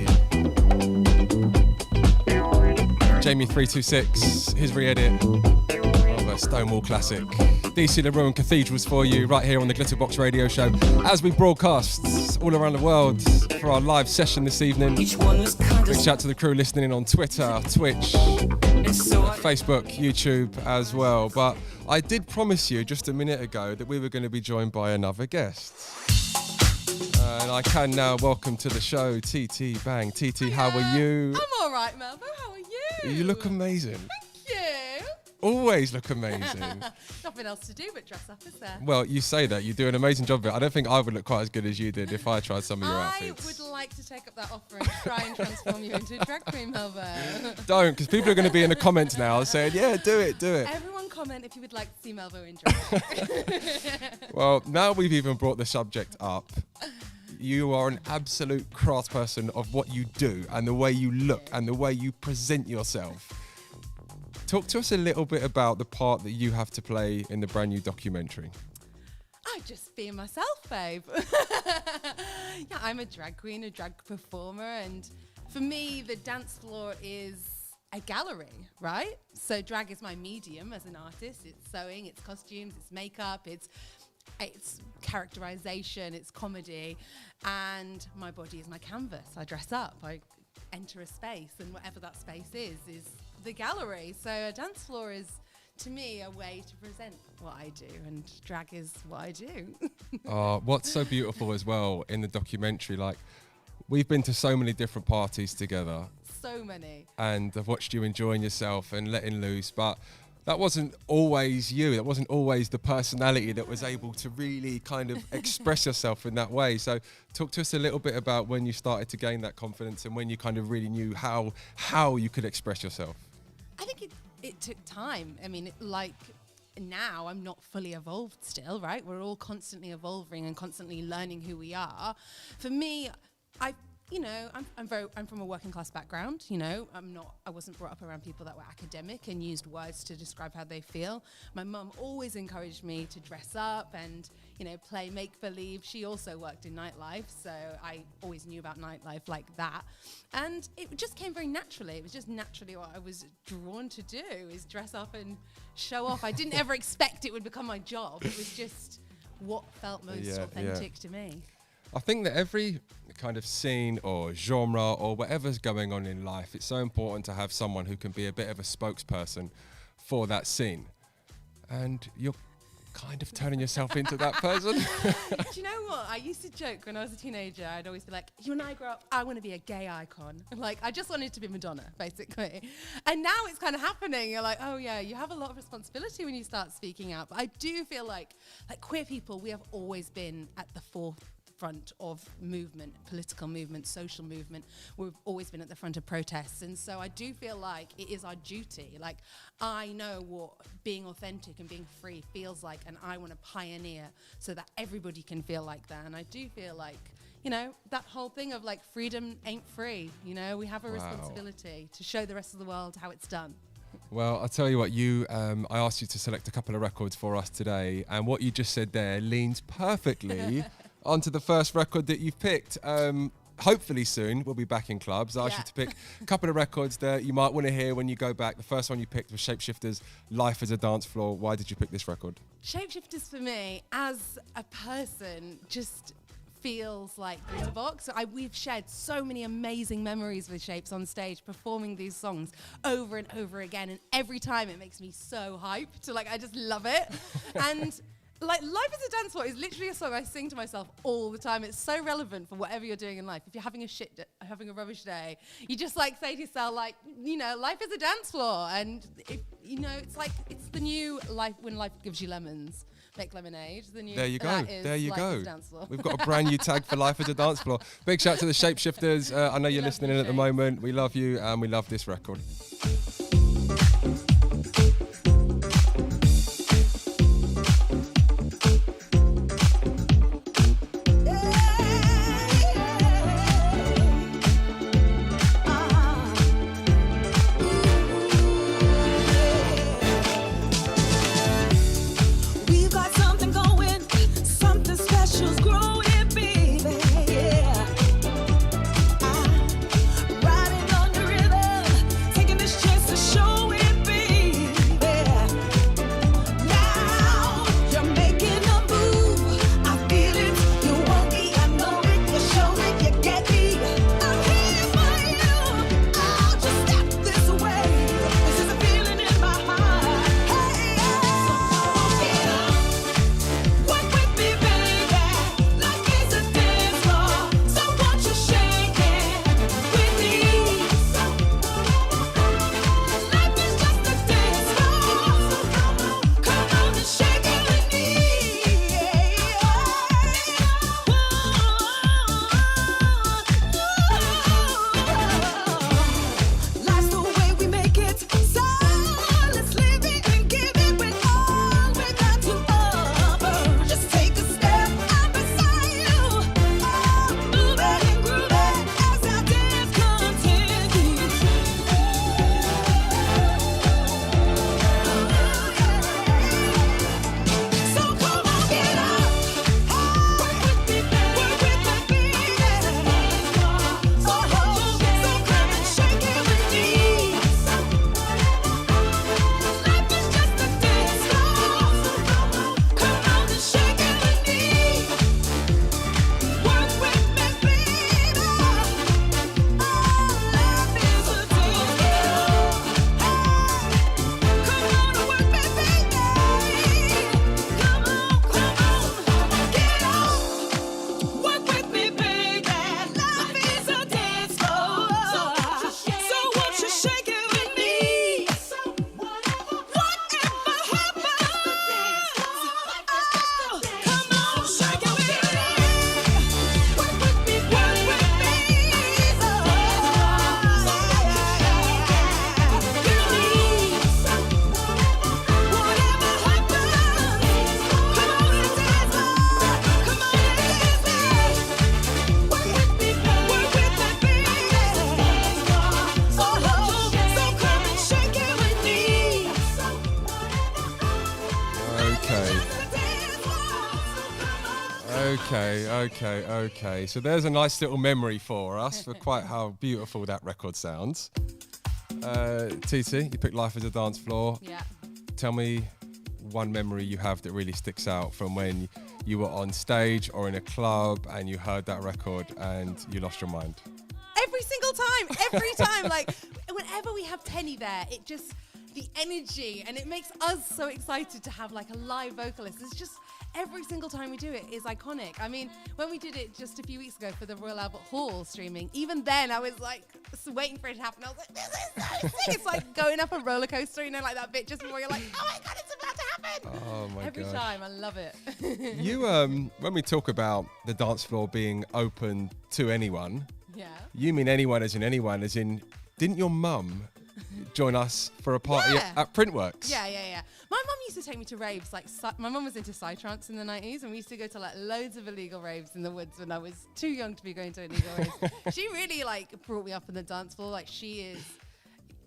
Jamie326, his re-edit of a Stonewall classic. DC the Ruined Cathedrals for you right here on the Glitterbox Radio Show as we broadcast all around the world for our live session this evening. Big shout to the crew listening in on Twitter, Twitch, Facebook, YouTube as well. But I did promise you just a minute ago that we were going to be joined by another guest. And I can now welcome to the show Tete Bang. Tete, how are you? I'm all right, Melvo. How are you? You look amazing. Thank you. Always look amazing. Nothing else to do but dress up, is there? Well, you say that. You do an amazing job of it. I don't think I would look quite as good as you did if I tried some of your outfits. I would like to take up that offer and try and transform you into a drag queen, Melvo. Don't, because people are going to be in the comments now saying, yeah, do it. Everyone comment if you would like to see Melvo in drag. Well, now we've even brought the subject up. You are an absolute craftsperson of what you do and the way you look and the way you present yourself. Talk to us a little bit about the part that you have to play in the brand new documentary. I just be myself, babe. Yeah, I'm a drag queen, a drag performer, and for me, the dance floor is a gallery, right? So drag is my medium as an artist. It's sewing, it's costumes, it's makeup, it's characterization, it's comedy, and my body is my canvas. I dress up, I enter a space, and whatever that space is the gallery. So a dance floor is, to me, a way to present what I do, and drag is what I do. What's so beautiful as well in the documentary, like, we've been to so many different parties together. So many. And I've watched you enjoying yourself and letting loose, but that wasn't always you. That wasn't always the personality that was able to really kind of express yourself in that way. So talk to us a little bit about when you started to gain that confidence and when you kind of really knew how you could express yourself. I think it took time. I mean, like now I'm not fully evolved still, right? We're all constantly evolving and constantly learning who we are. For me, I'm from a working class background. I wasn't brought up around people that were academic and used words to describe how they feel. My mum always encouraged me to dress up and, play make believe. She also worked in nightlife, so I always knew about nightlife like that. And it just came very naturally. It was just naturally what I was drawn to do, is dress up and show off. I didn't ever expect it would become my job. It was just what felt most authentic to me. I think that every kind of scene or genre or whatever's going on in life, it's so important to have someone who can be a bit of a spokesperson for that scene. And you're kind of turning yourself into that person. Do you know what? I used to joke when I was a teenager. I'd always be like, when I grow up, I want to be a gay icon. Like, I just wanted to be Madonna, basically. And now it's kind of happening. You're like, oh yeah, you have a lot of responsibility when you start speaking out. But I do feel like queer people, we have always been at the forefront of movement, political movement, social movement. We've always been at the front of protests, and so I do feel like it is our duty. Like, I know what being authentic and being free feels like, and I want to pioneer so that everybody can feel like that. And I do feel like, that whole thing of like freedom ain't free. We have a responsibility to show the rest of the world how it's done. Well, I'll tell you what, I asked you to select a couple of records for us today, and what you just said there leans perfectly onto the first record that you've picked. Hopefully soon we'll be back in clubs. I asked you to pick a couple of records that you might want to hear when you go back. The first one you picked was Shapeshifters, Life as a Dance Floor. Why did you pick this record? Shapeshifters for me, as a person, just feels like Glitterbox. We've shared so many amazing memories with Shapes on stage, performing these songs over and over again, and every time it makes me so hyped. I just love it. And Life as a Dance Floor is literally a song I sing to myself all the time. It's so relevant for whatever you're doing in life. If you're having having a rubbish day, you just say to yourself, life is a dance floor. And it's the new life when life gives you lemons. Make lemonade. There you go. We've got a brand new tag for Life as a Dance Floor. Big shout to the Shapeshifters. I know you're listening in at the moment. We love you and we love this record. We've got something going, something special's growing, baby. Yeah. Okay. So there's a nice little memory for us for quite how beautiful that record sounds. Tete, you picked Life as a Dance Floor. Yeah. Tell me one memory you have that really sticks out from when you were on stage or in a club and you heard that record and you lost your mind. Every single time. Like, whenever we have Tenny there, it just, the energy, and it makes us so excited to have like a live vocalist. It's just, every single time we do it is iconic. I mean, when we did it just a few weeks ago for the Royal Albert Hall streaming, even then I was like waiting for it to happen. I was like, this is so sick. It's like going up a roller coaster, you know, like that bit just before you're like, oh my God, it's about to happen. Oh my Every gosh. time, I love it. You, when we talk about the dance floor being open to anyone, Yeah. you mean anyone as in, didn't your mum join us for a party at Printworks? Yeah. My mum used to take me to raves. Like, my mum was into psytrance in the 90s, and we used to go to like loads of illegal raves in the woods when I was too young to be going to illegal raves. She really like brought me up on the dance floor. Like, she is,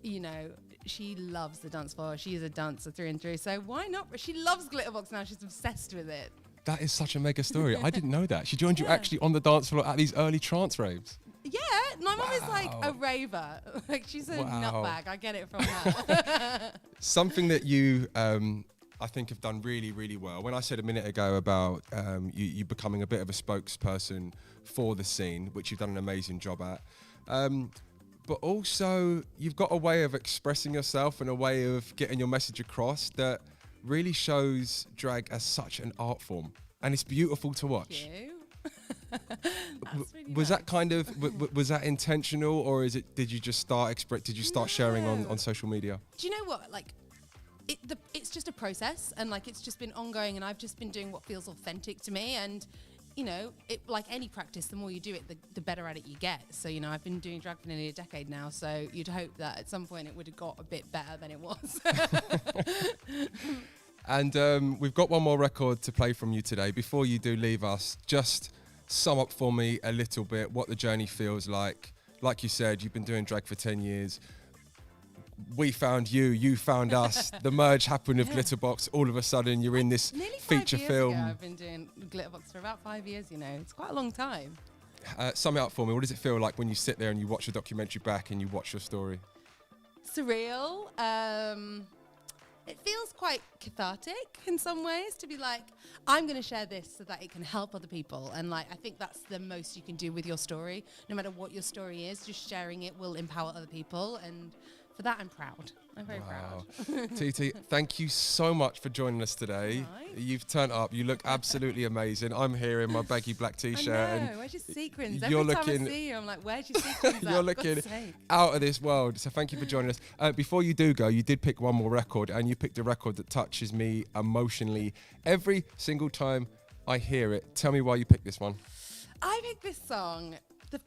you know, she loves the dance floor. She is a dancer through and through. So why not? She loves Glitterbox now. She's obsessed with it. That is such a mega story. I didn't know that. She joined you actually on the dance floor at these early trance raves. Yeah, my mum is like a raver. Like, she's a nutbag. I get it from her. Something that you, I think, have done really, really well. When I said a minute ago about you becoming a bit of a spokesperson for the scene, which you've done an amazing job at, but also you've got a way of expressing yourself and a way of getting your message across that really shows drag as such an art form, and it's beautiful to watch. Thank you. Was that kind of was that intentional, or is it? Did you just start sharing on social media? Do you know what? Like, it's just a process, and like it's just been ongoing, and I've just been doing what feels authentic to me, and you know, it like any practice, the more you do it, the better at it you get. So, you know, I've been doing drag for nearly a decade now, so you'd hope that at some point it would have got a bit better than it was. And we've got one more record to play from you today. Before you do leave us, just sum up for me a little bit what the journey feels like. Like you said, you've been doing drag for 10 years. We found you, you found us. The merge happened with Glitterbox. All of a sudden, you're in this Nearly feature 5 years film. ago, I've been doing Glitterbox for about 5 years, you know. It's quite a long time. Sum it up for me. What does it feel like when you sit there and you watch the documentary back and you watch your story? Surreal. It feels quite cathartic in some ways to be like, I'm going to share this so that it can help other people. And like, I think that's the most you can do with your story. No matter what your story is, just sharing it will empower other people. And for that, I'm proud. I'm very proud. Tete, thank you so much for joining us today. Right. You've turned up. You look absolutely amazing. I'm here in my baggy black t-shirt. I know. And Where's your sequins? you're Every time looking- I see you, I'm like, where's your sequins? You're looking out of this world. So thank you for joining us. Before you do go, you did pick one more record, and you picked a record that touches me emotionally every single time I hear it. Tell me why you picked this one. I picked this song. The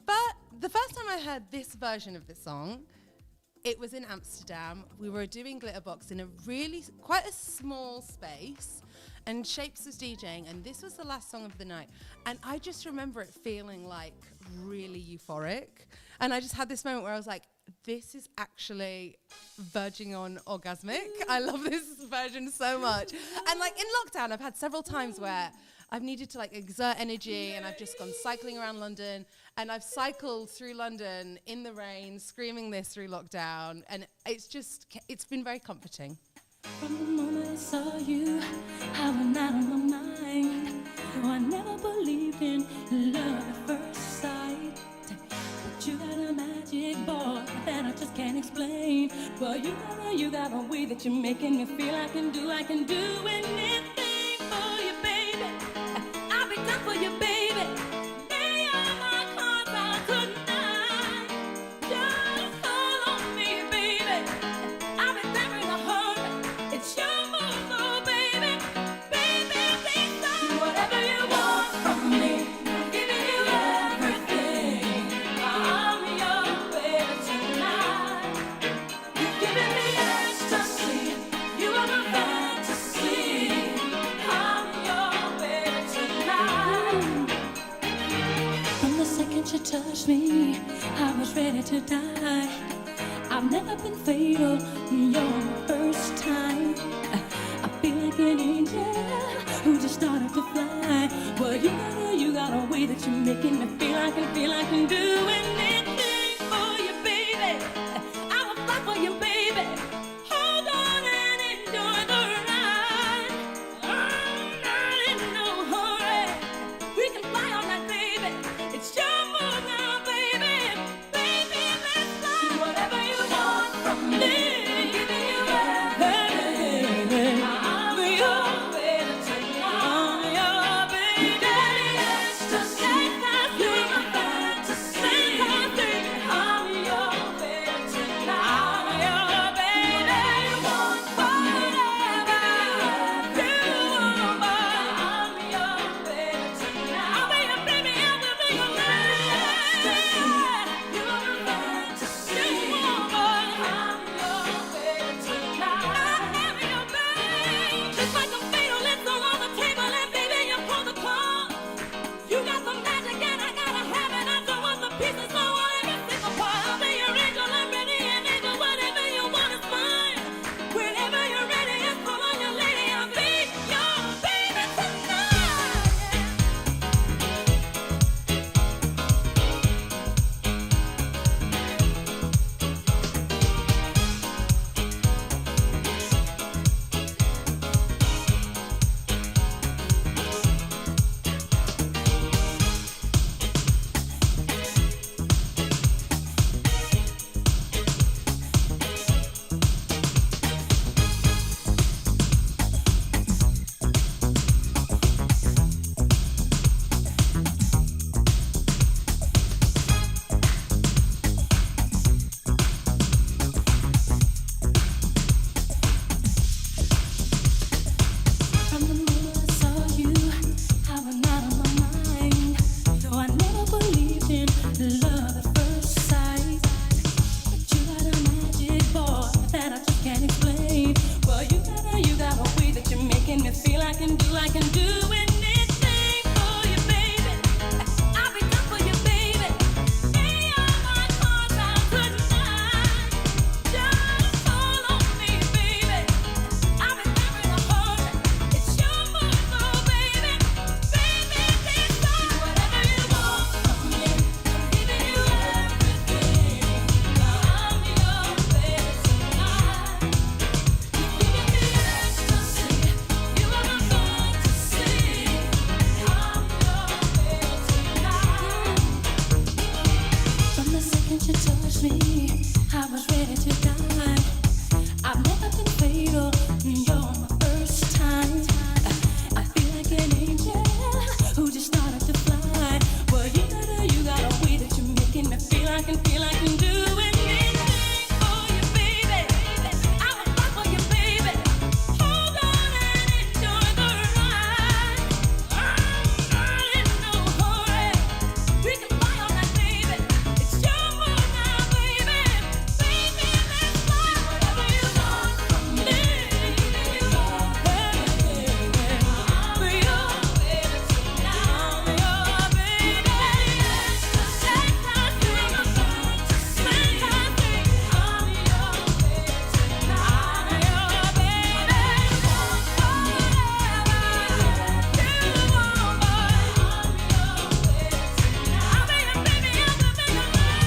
first time I heard this version of this song, it was in Amsterdam. We were doing Glitterbox in a really quite a small space, and Shapes was DJing, and this was the last song of the night. And I just remember it feeling like really euphoric. And I just had this moment where I was like, this is actually verging on orgasmic. I love this version so much. And like in lockdown, I've had several times where I've needed to like exert energy, and I've just gone cycling around London, and I've cycled through London in the rain, screaming this through lockdown, and it's been very comforting. From the moment I saw you, I went out of my mind. No, I never believed in love at first sight. But you got a magic boy that I just can't explain. Well, you got a way that you're making me feel I can do anything for you, baby. I'll be done for you, baby. Lay all my cards out tonight. Just call on me, baby. I'll be there in a hurry. It's your move, oh, baby. Baby, please do whatever you want from me. I'm giving you everything. I'm your baby tonight. You've given me ecstasy. You are my fantasy. I'm your baby tonight. From the second you touched me, I was ready to die. I've never been fatal, you're my first time. I've feel like an angel who just started to fly. Well, you got a way that you're making me feel I can do anything for you, baby. I will fight for you, baby. Hold on and enjoy the ride. Not in no hurry. We can fly all night, baby. It's your move now, baby. Baby, let's fly. Do whatever you want from me. Giving you everything. I'm your baby tonight. I'm your baby. Ecstasy. You're my fantasy. I'm your baby tonight. I'm your baby. You want whatever you want, but I'm your baby tonight. I'll be your baby, everything you need. You're my fantasy. I'm your baby tonight. I'm your baby. Just like a fatal list all on the table, and baby, you pull the cord. You got the magic and I gotta have it. I don't want the pieces, so I want every single part. I'll be your angel, I'm ready, and angel, whatever you want is fine. Whenever you're ready, just call on your lady. I'll be your baby tonight. From the moment I saw you, I went out of my mind. Though I never believed in love at first sight, but you got a magic, boy, that I just can't explain. Well, you got a way that you're making me feel I can do anything for you, baby. I'll be done for you, baby. Lay all my cards out tonight. Just call on me, baby. I'll be there in a hurry. It's your move, oh baby. Baby, please do whatever you want from me. I'm giving you everything. I'm your baby tonight. You're giving me ecstasy. You are my fantasy. I'm your baby tonight. From the second you touched me, I was ready to die. I've never been fatal, you're my first time. I feel like an angel who just started to fly. Well, you got a way that you're making me feel I can do anything for you, baby. I will fight for you, baby. Hold on and enjoy the ride. Not in no hurry. We can fly all night, baby. It's your move now, baby. Baby, let's fly. Whatever you want from me. You want everything. I'm your baby tonight. I'm your baby. Ecstasy. You're my fantasy. I'm your baby tonight. I'm your baby. You want whatever you want, but I'm your baby tonight. I'll be your baby, everything you need.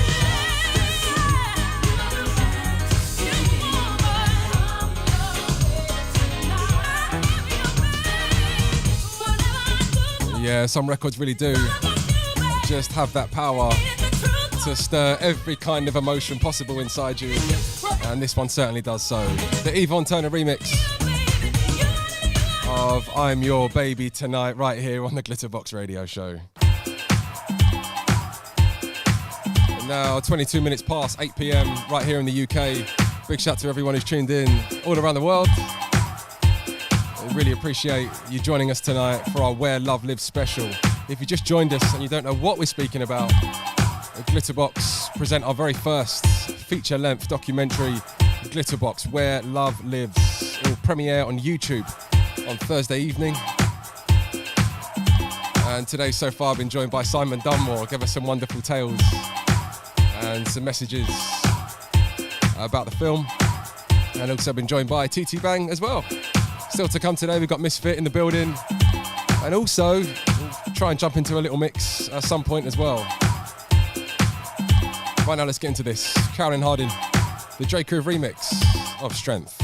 You're my fantasy. You want, but I'm your baby tonight. Whatever I do, Yeah, some records really do just have that power to stir every kind of emotion possible inside you, and this one certainly does so. The Yvonne Turner remix of I'm Your Baby Tonight, right here on the Glitterbox Radio Show. And now 22 minutes past 8 p.m. right here in the UK. Big shout to everyone who's tuned in all around the world. We really appreciate you joining us tonight for our Where Love Lives special. If you just joined us and you don't know what we're speaking about, Glitterbox present our very first feature-length documentary, Glitterbox, Where Love Lives. It will premiere on YouTube on Thursday evening. And today so far I've been joined by Simon Dunmore, give us some wonderful tales and some messages about the film. And also been joined by Tete Bang as well. Still to come today, we've got Misfit in the building. And also, we'll try and jump into a little mix at some point as well. Right now, let's get into this. Carolyn Harding, the J. Crew remix of Strength.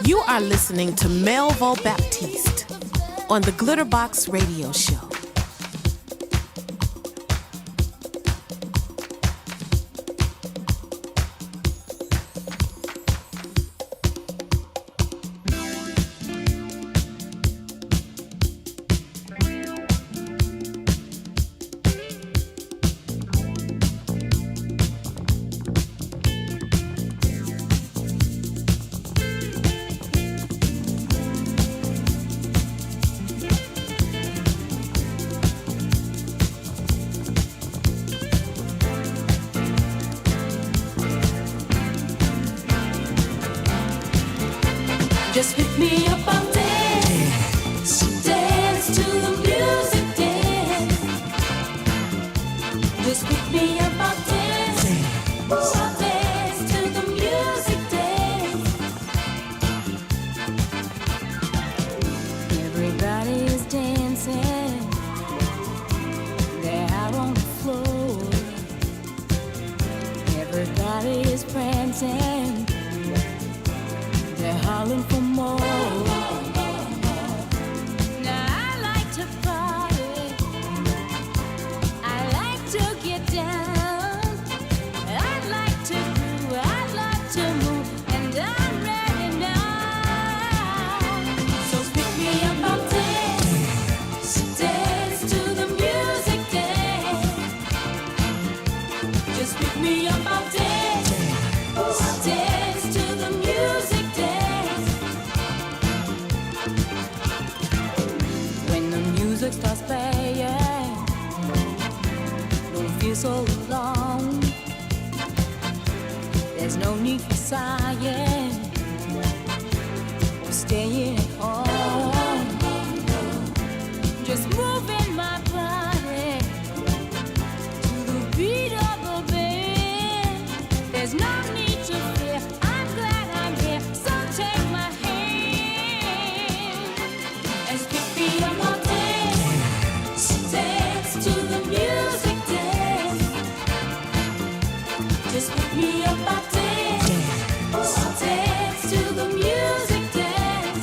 You are listening to Melvo Baptiste on the Glitterbox Radio Show. Just pick me up, I'll dance. Dance to the music, dance. Just pick me up, I'll dance. Ooh, I'll dance to the music, dance. Everybody is dancing. They're out on the floor. Everybody is prancing. They're hollering for more. Now I like to party. I like to get down. I like to groove. I like to move. And I'm ready now. So pick me up, I'll dance. Dance to the music, dance. Just pick me up, I'll dance. I'll dance to the music, dance. When the music starts playing, don't feel so alone. There's no need for sighing or staying at home. Just moving my body to the beat of the band. There's no need to fear. I'm glad I'm here. So take my hand and pick me up. I'll dance, dance to the music, dance. Just pick me up. I'll dance, I'll dance to the music, dance.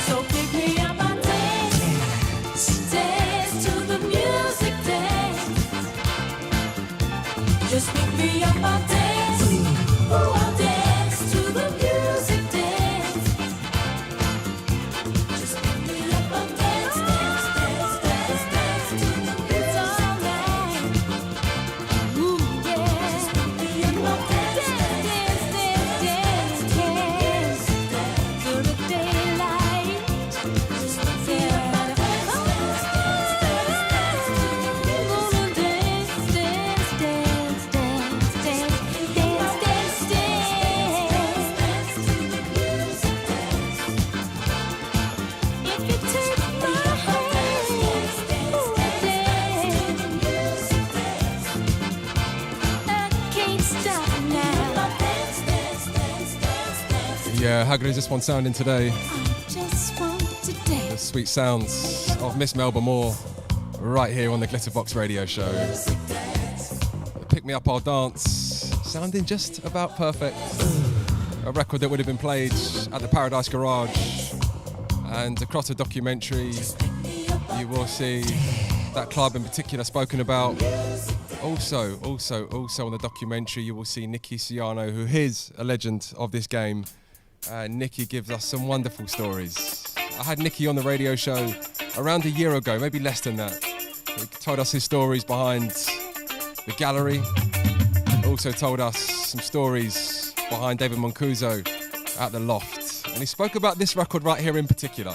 So pick me up, I'll dance, dance to the music, dance. Just pick me up, I'll dance, I'll dance to the music, dance. Just pick me up, I'll dance, dance, dance, dance, dance to the music, dance. Ooh, yeah. Just pick me up, I'll dance, dance, dance, dance, dance, dance to the daylight. Just pick me up, I'll dance, dance, dance, dance, dance to the music, dance, dance, dance, dance, dance, dance, dance, dance to the music, dance. If you take my hand, dance, dance, dance, dance to the music, dance. I can't stop now. Dance, dance, dance, dance, dance. Yeah, how good is this one sounding today? I just want to dance. The sweet sounds of Miss Melba Moore right here on the Glitterbox Radio Show. Pick Me Up, I'll Dance, sounding just about perfect. A record that would have been played at the Paradise Garage, and across the documentary you will see that club in particular spoken about. Also on the documentary you will see Nicky Ciano, who is a legend of this game. Nicky gives us some wonderful stories. I had Nicky on the radio show around a year ago, maybe less than that. He told us his stories behind the gallery. Also told us some stories behind David Mancuso at the Loft. And he spoke about this record right here in particular,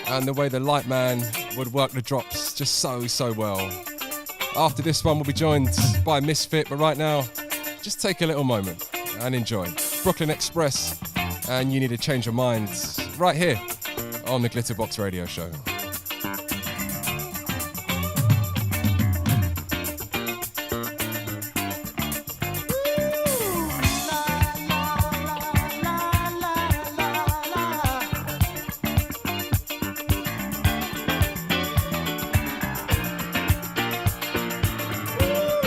and the way the light man would work the drops just so well. After this one we'll be joined by Misfit, but right now just take a little moment and enjoy Brooklyn Express and You Need to Change Your Mind right here on the Glitterbox Radio Show. Ooh,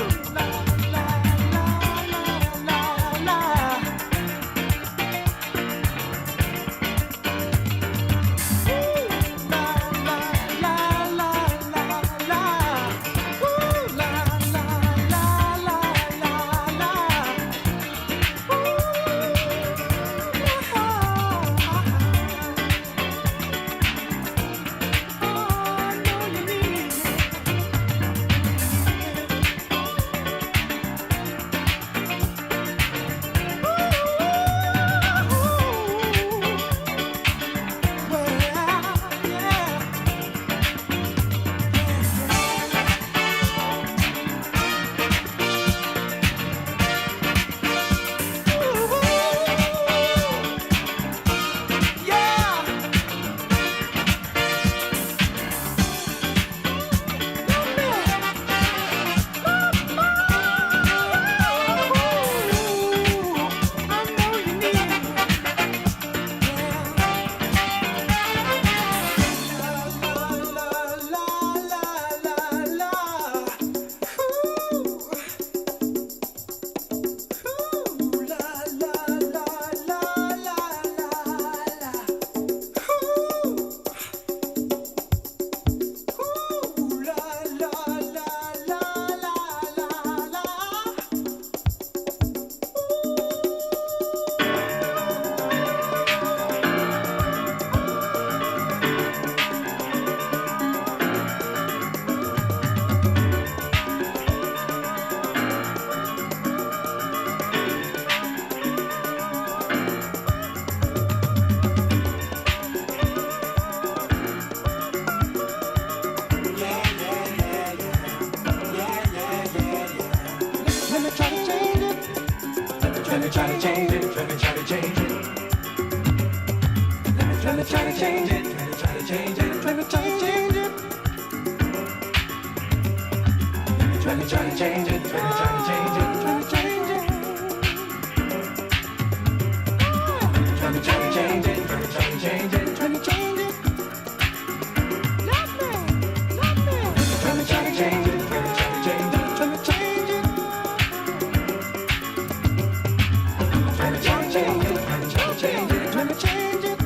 try to change it. Let me try to change it. Let me try to change it. Let me try to change it. Let me try to change it. Let me try to change it. Let me try to change it. Let me change it. Let me try to change it. Let me try to change it. Let me change it. Let me try to change it. Let me try to change it. Let me change it.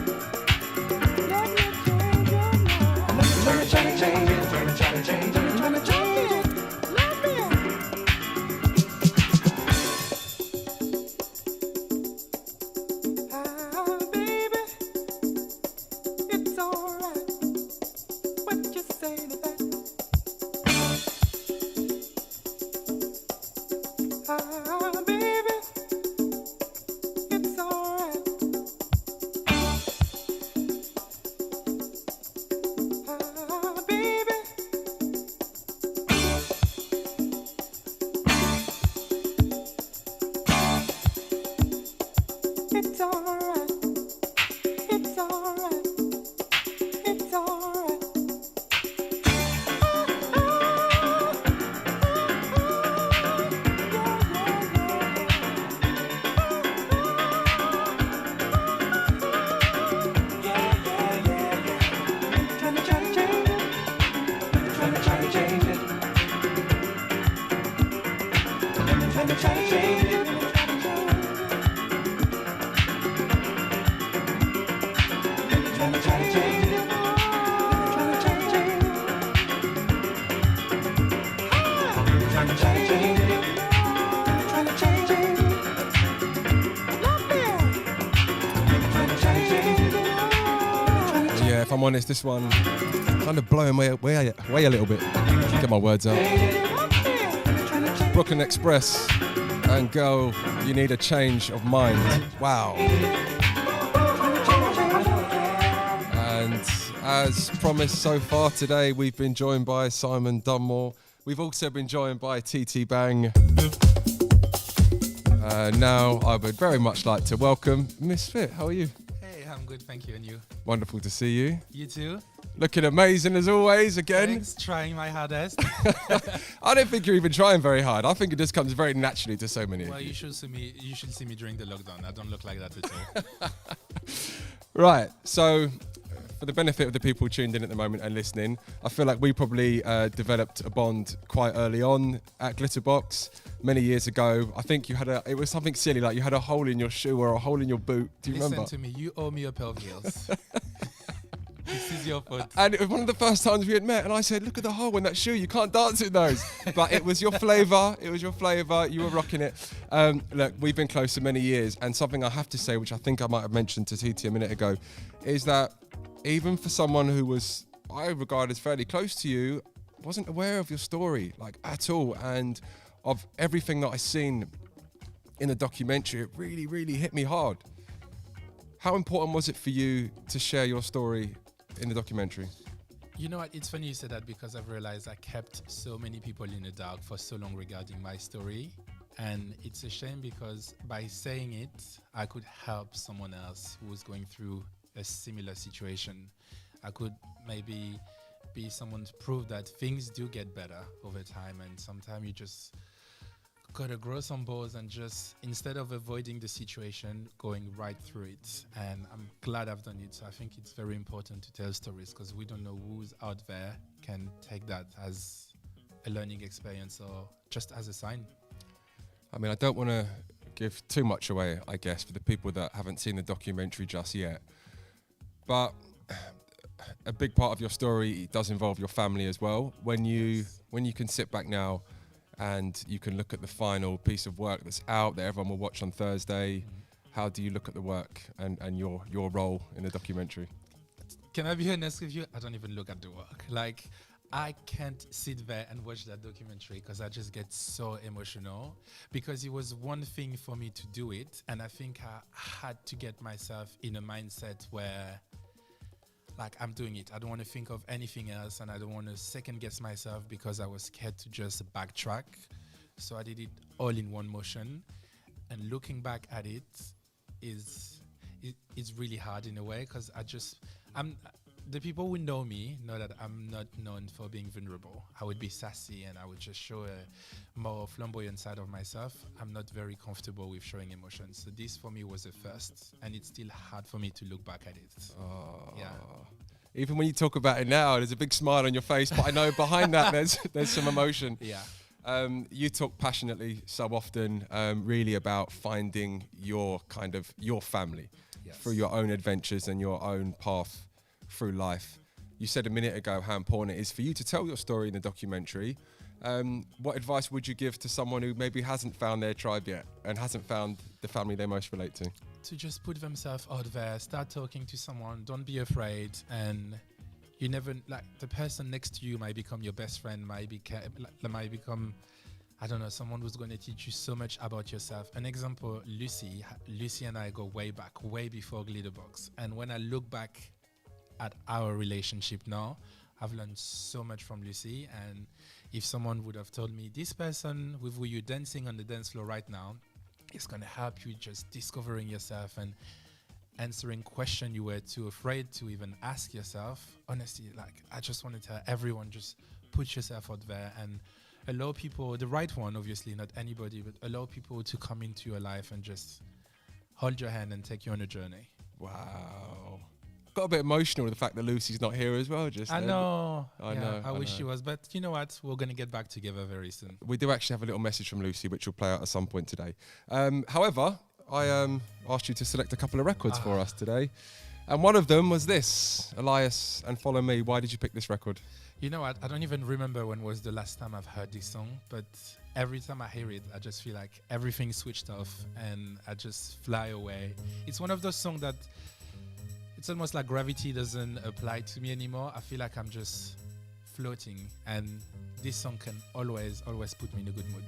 Let me try to change it. Let me try to change it. Let me change it. Let me try to change it. Let me try to change it. Let me change it. If I'm honest, this one kind of blowing me away a little bit. Get my words out. Brooklyn Express and Girl, You Need a Change of Mind. Wow. And as promised so far today, we've been joined by Simon Dunmore. We've also been joined by Tete Bang. Now I would very much like to welcome Miss Fit. How are you? I'm good, thank you, and you? Wonderful to see you. You too. Looking amazing as always, again. Thanks, trying my hardest. I don't think you're even trying very hard. I think it just comes very naturally to so many. Well, you should see me during the lockdown. I don't look like that at all. Right, so for the benefit of the people tuned in at the moment and listening, I feel like we probably developed a bond quite early on at Glitterbox many years ago. I think it was something silly, like you had a hole in your shoe or a hole in your boot. Do you remember? Listen to me, you owe me a pair of heels. This is your fault. And it was one of the first times we had met, and I said, look at the hole in that shoe, you can't dance in those. But it was your flavour, you were rocking it. Look, we've been close for many years, and something I have to say, which I think I might have mentioned to Tete a minute ago, is that even for someone who was, I regard as fairly close to you, wasn't aware of your story, like at all, and of everything that I seen in the documentary, it really, really hit me hard. How important was it for you to share your story in the documentary? You know what, it's funny you said that because I've realized I kept so many people in the dark for so long regarding my story. And it's a shame because by saying it, I could help someone else who was going through a similar situation. I could maybe be someone to prove that things do get better over time, and sometimes you just gotta grow some balls and just, instead of avoiding the situation, going right through it. And I'm glad I've done it. So I think it's very important to tell stories because we don't know who's out there can take that as a learning experience or just as a sign. I mean, I don't want to give too much away, I guess, for the people that haven't seen the documentary just yet. But a big part of your story does involve your family as well. When you can sit back now and you can look at the final piece of work that's out that everyone will watch on Thursday, how do you look at the work and your role in the documentary? Can I be honest with you? I don't even look at the work. Like, I can't sit there and watch that documentary because I just get so emotional, because it was one thing for me to do it, and I think I had to get myself in a mindset where, like, I'm doing it. I don't want to think of anything else, and I don't want to second guess myself because I was scared to just backtrack. So I did it all in one motion. and looking back at it is really hard in a way, because the people who know me know that I'm not known for being vulnerable. I would be sassy and I would just show a more flamboyant side of myself. I'm not very comfortable with showing emotions. So this for me was a first, and it's still hard for me to look back at it. Yeah. Even when you talk about it now, there's a big smile on your face, but I know behind that there's some emotion. Yeah. You talk passionately so often, really about finding your family through your own adventures and your own path through life. You said a minute ago how important it is for you to tell your story in the documentary. What advice would you give to someone who maybe hasn't found their tribe yet and hasn't found the family they most relate to? To just put themselves out there, start talking to someone, don't be afraid, and you never, like, the person next to you might become your best friend, might become, I don't know, someone who's going to teach you so much about yourself. An example, Lucy and I go way back, way before Glitterbox, and when I look back at our relationship now, I've learned so much from Lucy. And if someone would have told me, this person with who you're dancing on the dance floor right now is going to help you just discovering yourself and answering questions you were too afraid to even ask yourself, honestly, like, I just want to tell everyone, just put yourself out there and allow people, the right one, obviously, not anybody, but allow people to come into your life and just hold your hand and take you on a journey. Wow. Got a bit emotional with the fact that Lucy's not here as well. I know. I wish she was, but you know what? We're going to get back together very soon. We do actually have a little message from Lucy, which we'll play out at some point today. However, I asked you to select a couple of records for us today. And one of them was this, Elias and Follow Me. Why did you pick this record? You know what? I don't even remember when was the last time I've heard this song, but every time I hear it, I just feel like everything switched off and I just fly away. It's one of those songs that it's almost like gravity doesn't apply to me anymore. I feel like I'm just floating, and this song can always put me in a good mood.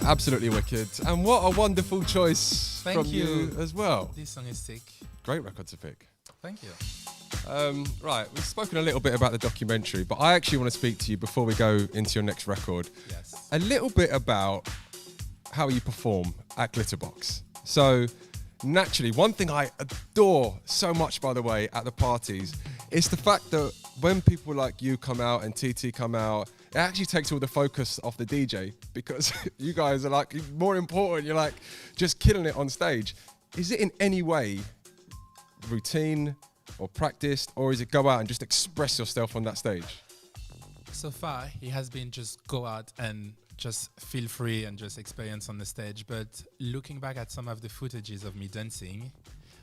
Absolutely wicked. And what a wonderful choice from you as well. This song is sick. Great record to pick. Thank you. Right, we've spoken a little bit about the documentary, but I actually want to speak to you before we go into your next record. Yes. A little bit about how you perform at Glitterbox. So naturally, one thing I adore so much, by the way, at the parties, is the fact that when people like you come out and TT come out, it actually takes all the focus off the DJ, because you guys are like more important. You're like just killing it on stage. Is it in any way routine or practiced, or is it go out and just express yourself on that stage? So far, it has been just go out and just feel free and just experience on the stage. But looking back at some of the footages of me dancing,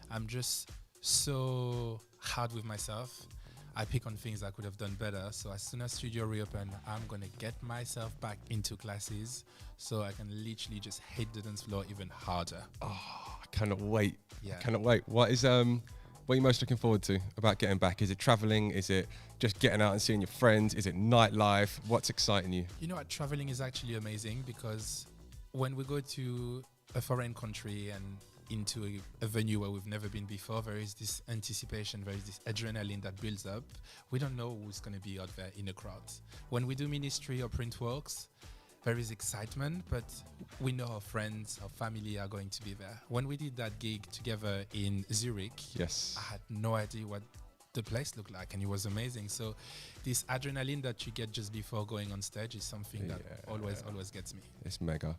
I'm just so hard with myself. I pick on things I could have done better. So as soon as studio reopen, I'm gonna get myself back into classes so I can literally just hit the dance floor even harder. Oh, I cannot wait. Yeah. I cannot wait. What are you most looking forward to about getting back? Is it traveling? Is it just getting out and seeing your friends? Is it nightlife? What's exciting you? You know what? Traveling is actually amazing, because when we go to a foreign country and into a venue where we've never been before, there is this anticipation, there is this adrenaline that builds up. We don't know who's going to be out there in the crowd. When we do ministry or print works, there is excitement, but we know our friends, our family are going to be there. When we did that gig together in Zurich, yes, I had no idea what the place looked like, and it was amazing. So this adrenaline that you get just before going on stage is something that always gets me. It's mega.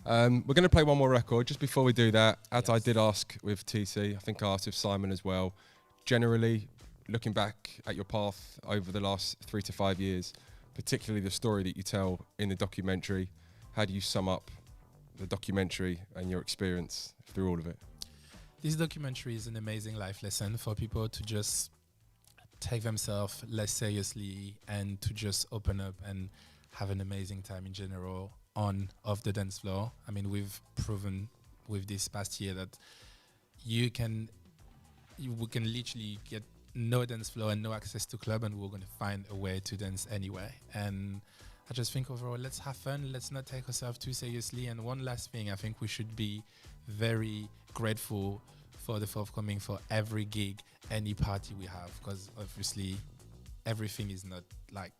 We're going to play one more record. Just before we do that, as Yes. I did ask with TC, I think I asked with Simon as well, generally looking back at your path over the last 3 to 5 years, particularly the story that you tell in the documentary, how do you sum up the documentary and your experience through all of it? This documentary is an amazing life lesson for people to just take themselves less seriously and to just open up and have an amazing time in general on off the dance floor. I mean, we've proven with this past year that we can literally get no dance floor and no access to club, and we're going to find a way to dance anyway. And I just think overall, let's have fun, let's not take ourselves too seriously. And one last thing, I think we should be very grateful for the forthcoming, for every gig, any party we have, because obviously everything is not like...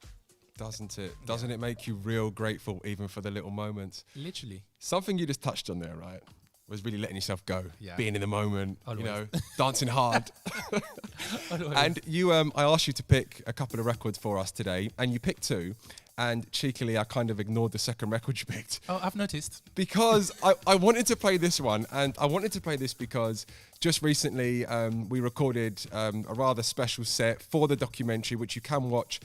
Doesn't it? Doesn't it make you real grateful even for the little moments? Literally. Something you just touched on there, right, was really letting yourself go, being in the moment, Always. you know, dancing hard. Always. And you, I asked you to pick a couple of records for us today, and you picked 2. And cheekily, I kind of ignored the second record you picked. Oh, I've noticed. Because I wanted to play this one, and I wanted to play this because just recently we recorded a rather special set for the documentary, which you can watch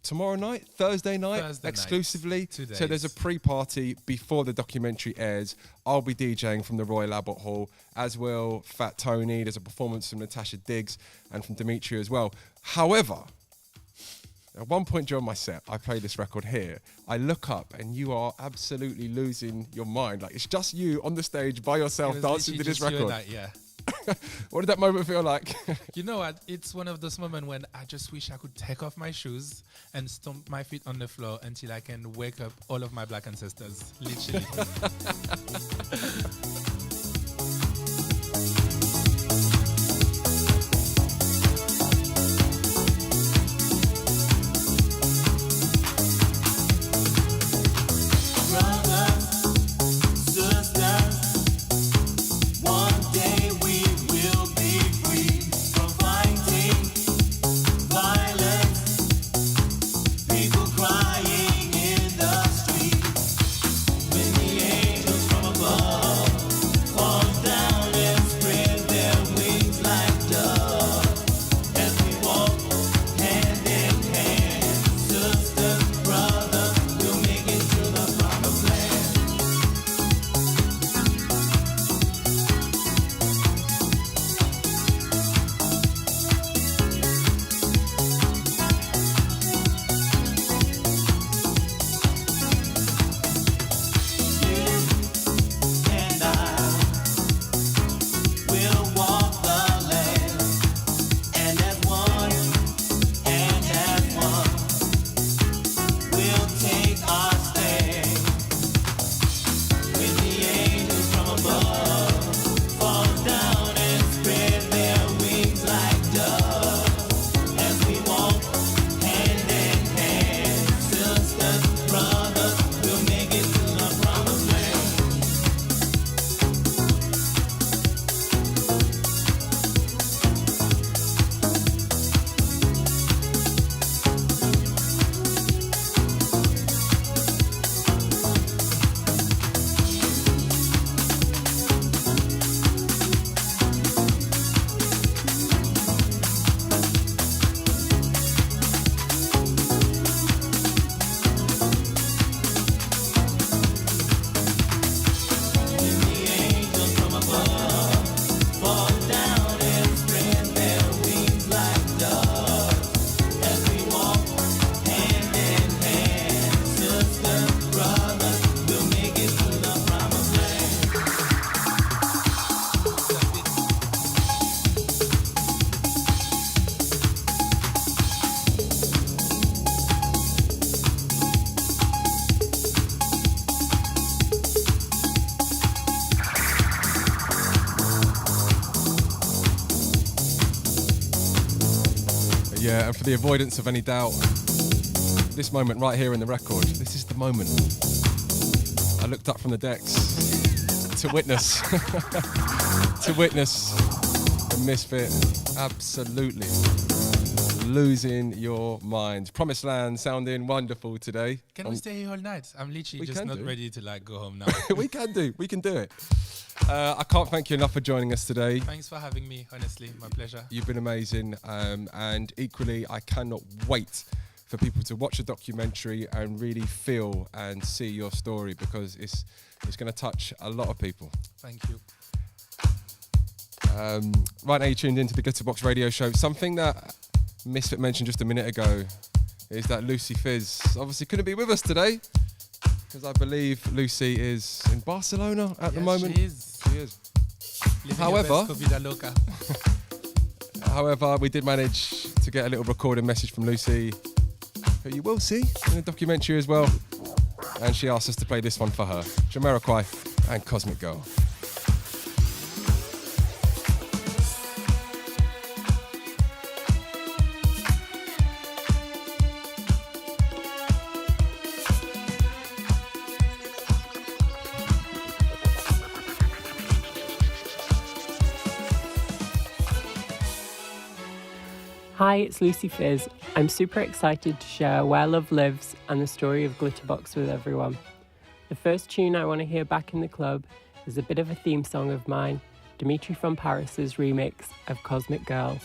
tomorrow night, Thursday night, exclusively. 2 days. So there's a pre-party before the documentary airs. I'll be DJing from the Royal Albert Hall, as will Fat Tony. There's a performance from Natasha Diggs and from Dimitri as well. However, at one point during my set, I play this record here. I look up and you are absolutely losing your mind. Like, it's just you on the stage by yourself dancing to this record. What did that moment feel like? You know what? It's one of those moments when I just wish I could take off my shoes and stomp my feet on the floor until I can wake up all of my black ancestors. Literally. Crying in the street, when the angels from above Yeah, and for the avoidance of any doubt, this moment right here in the record, this is the moment I looked up from the decks to witness the Misfit absolutely losing your mind. Promised Land sounding wonderful today. Can we stay here all night? I'm literally just not ready to like go home now. We can do it. I can't thank you enough for joining us today. Thanks for having me, honestly, my pleasure. You've been amazing, and equally I cannot wait for people to watch the documentary and really feel and see your story, because it's going to touch a lot of people. Thank you. Right now you're tuned into the Glitterbox radio show. Something that Misfit mentioned just a minute ago is that Lucy Fizz obviously couldn't be with us today, because I believe Lucy is in Barcelona at the moment. She is. However, loca. however, we did manage to get a little recorded message from Lucy, who you will see in the documentary as well. And she asked us to play this one for her. Jamiroquai and Cosmic Girl. Hi, it's Lucy Fizz. I'm super excited to share Where Love Lives and the story of Glitterbox with everyone. The first tune I want to hear back in the club is a bit of a theme song of mine, Dimitri from Paris's remix of Cosmic Girl.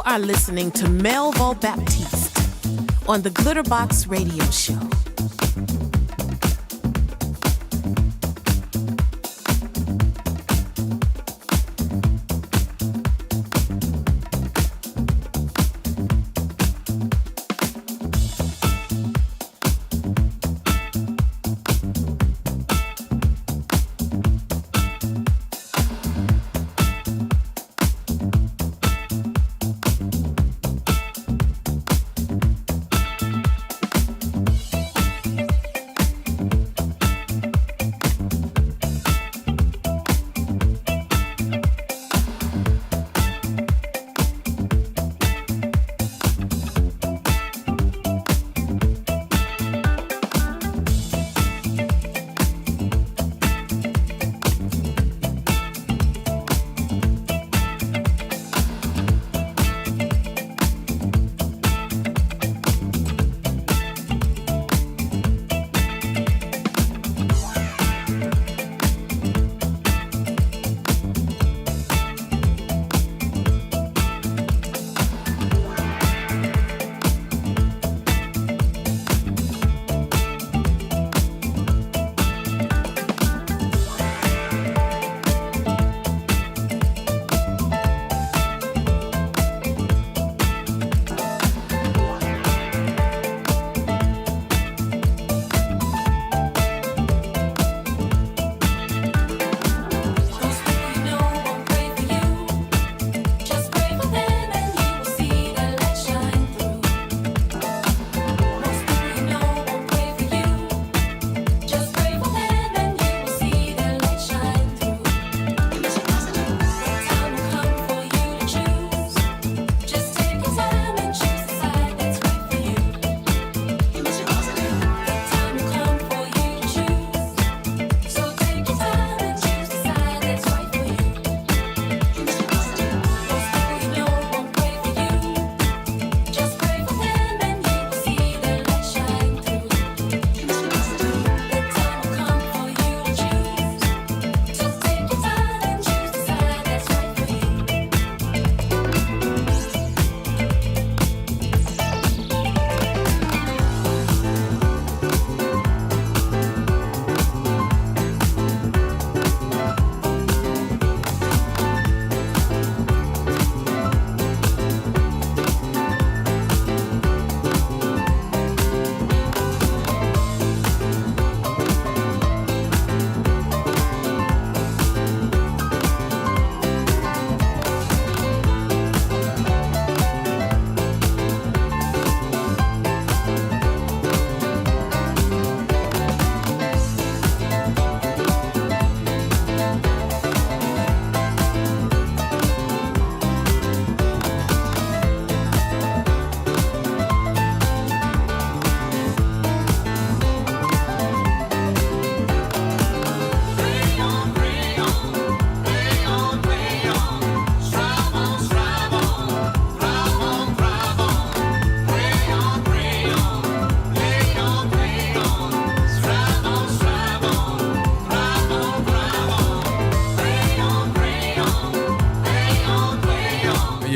are listening to Melvo Baptiste on the Glitterbox Radio Show.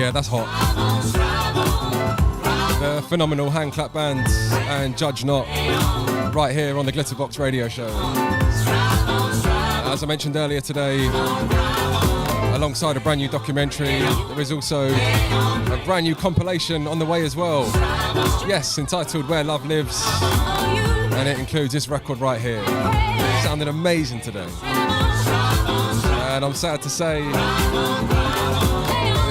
Yeah, that's hot. The phenomenal Hand Clap Band and Judge Not right here on the Glitterbox Radio Show. As I mentioned earlier today, alongside a brand new documentary, there is also a brand new compilation on the way as well. Yes, entitled Where Love Lives, and it includes this record right here. Sounding amazing today. And I'm sad to say,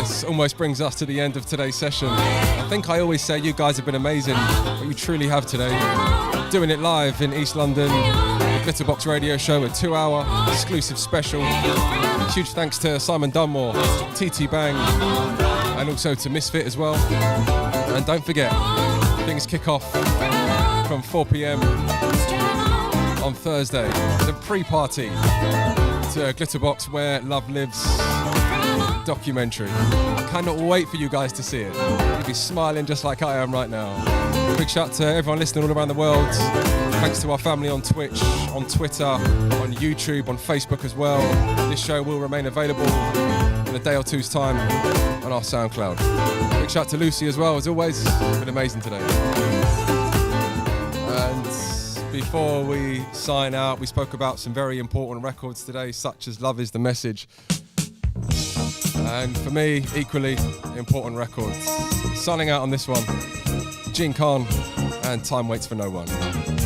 this almost brings us to the end of today's session. I think I always say you guys have been amazing, but you truly have today. Doing it live in East London, the Glitterbox Radio Show, a 2-hour exclusive special. Huge thanks to Simon Dunmore, Tete Bang, and also to Misfit as well. And don't forget, things kick off from 4 p.m. on Thursday. The pre-party to Glitterbox Where Love Lives documentary. Cannot wait for you guys to see it. You'll be smiling just like I am right now. Big shout to everyone listening all around the world. Thanks to our family on Twitch, on Twitter, on YouTube, on Facebook as well. This show will remain available in in a day or two's time on our SoundCloud. Big shout to Lucy as well, as always. It's been amazing today. And before we sign out, we spoke about some very important records today, such as Love Is The Message. And for me, equally important records. Signing out on this one, Jin Khan and Time Waits For No One.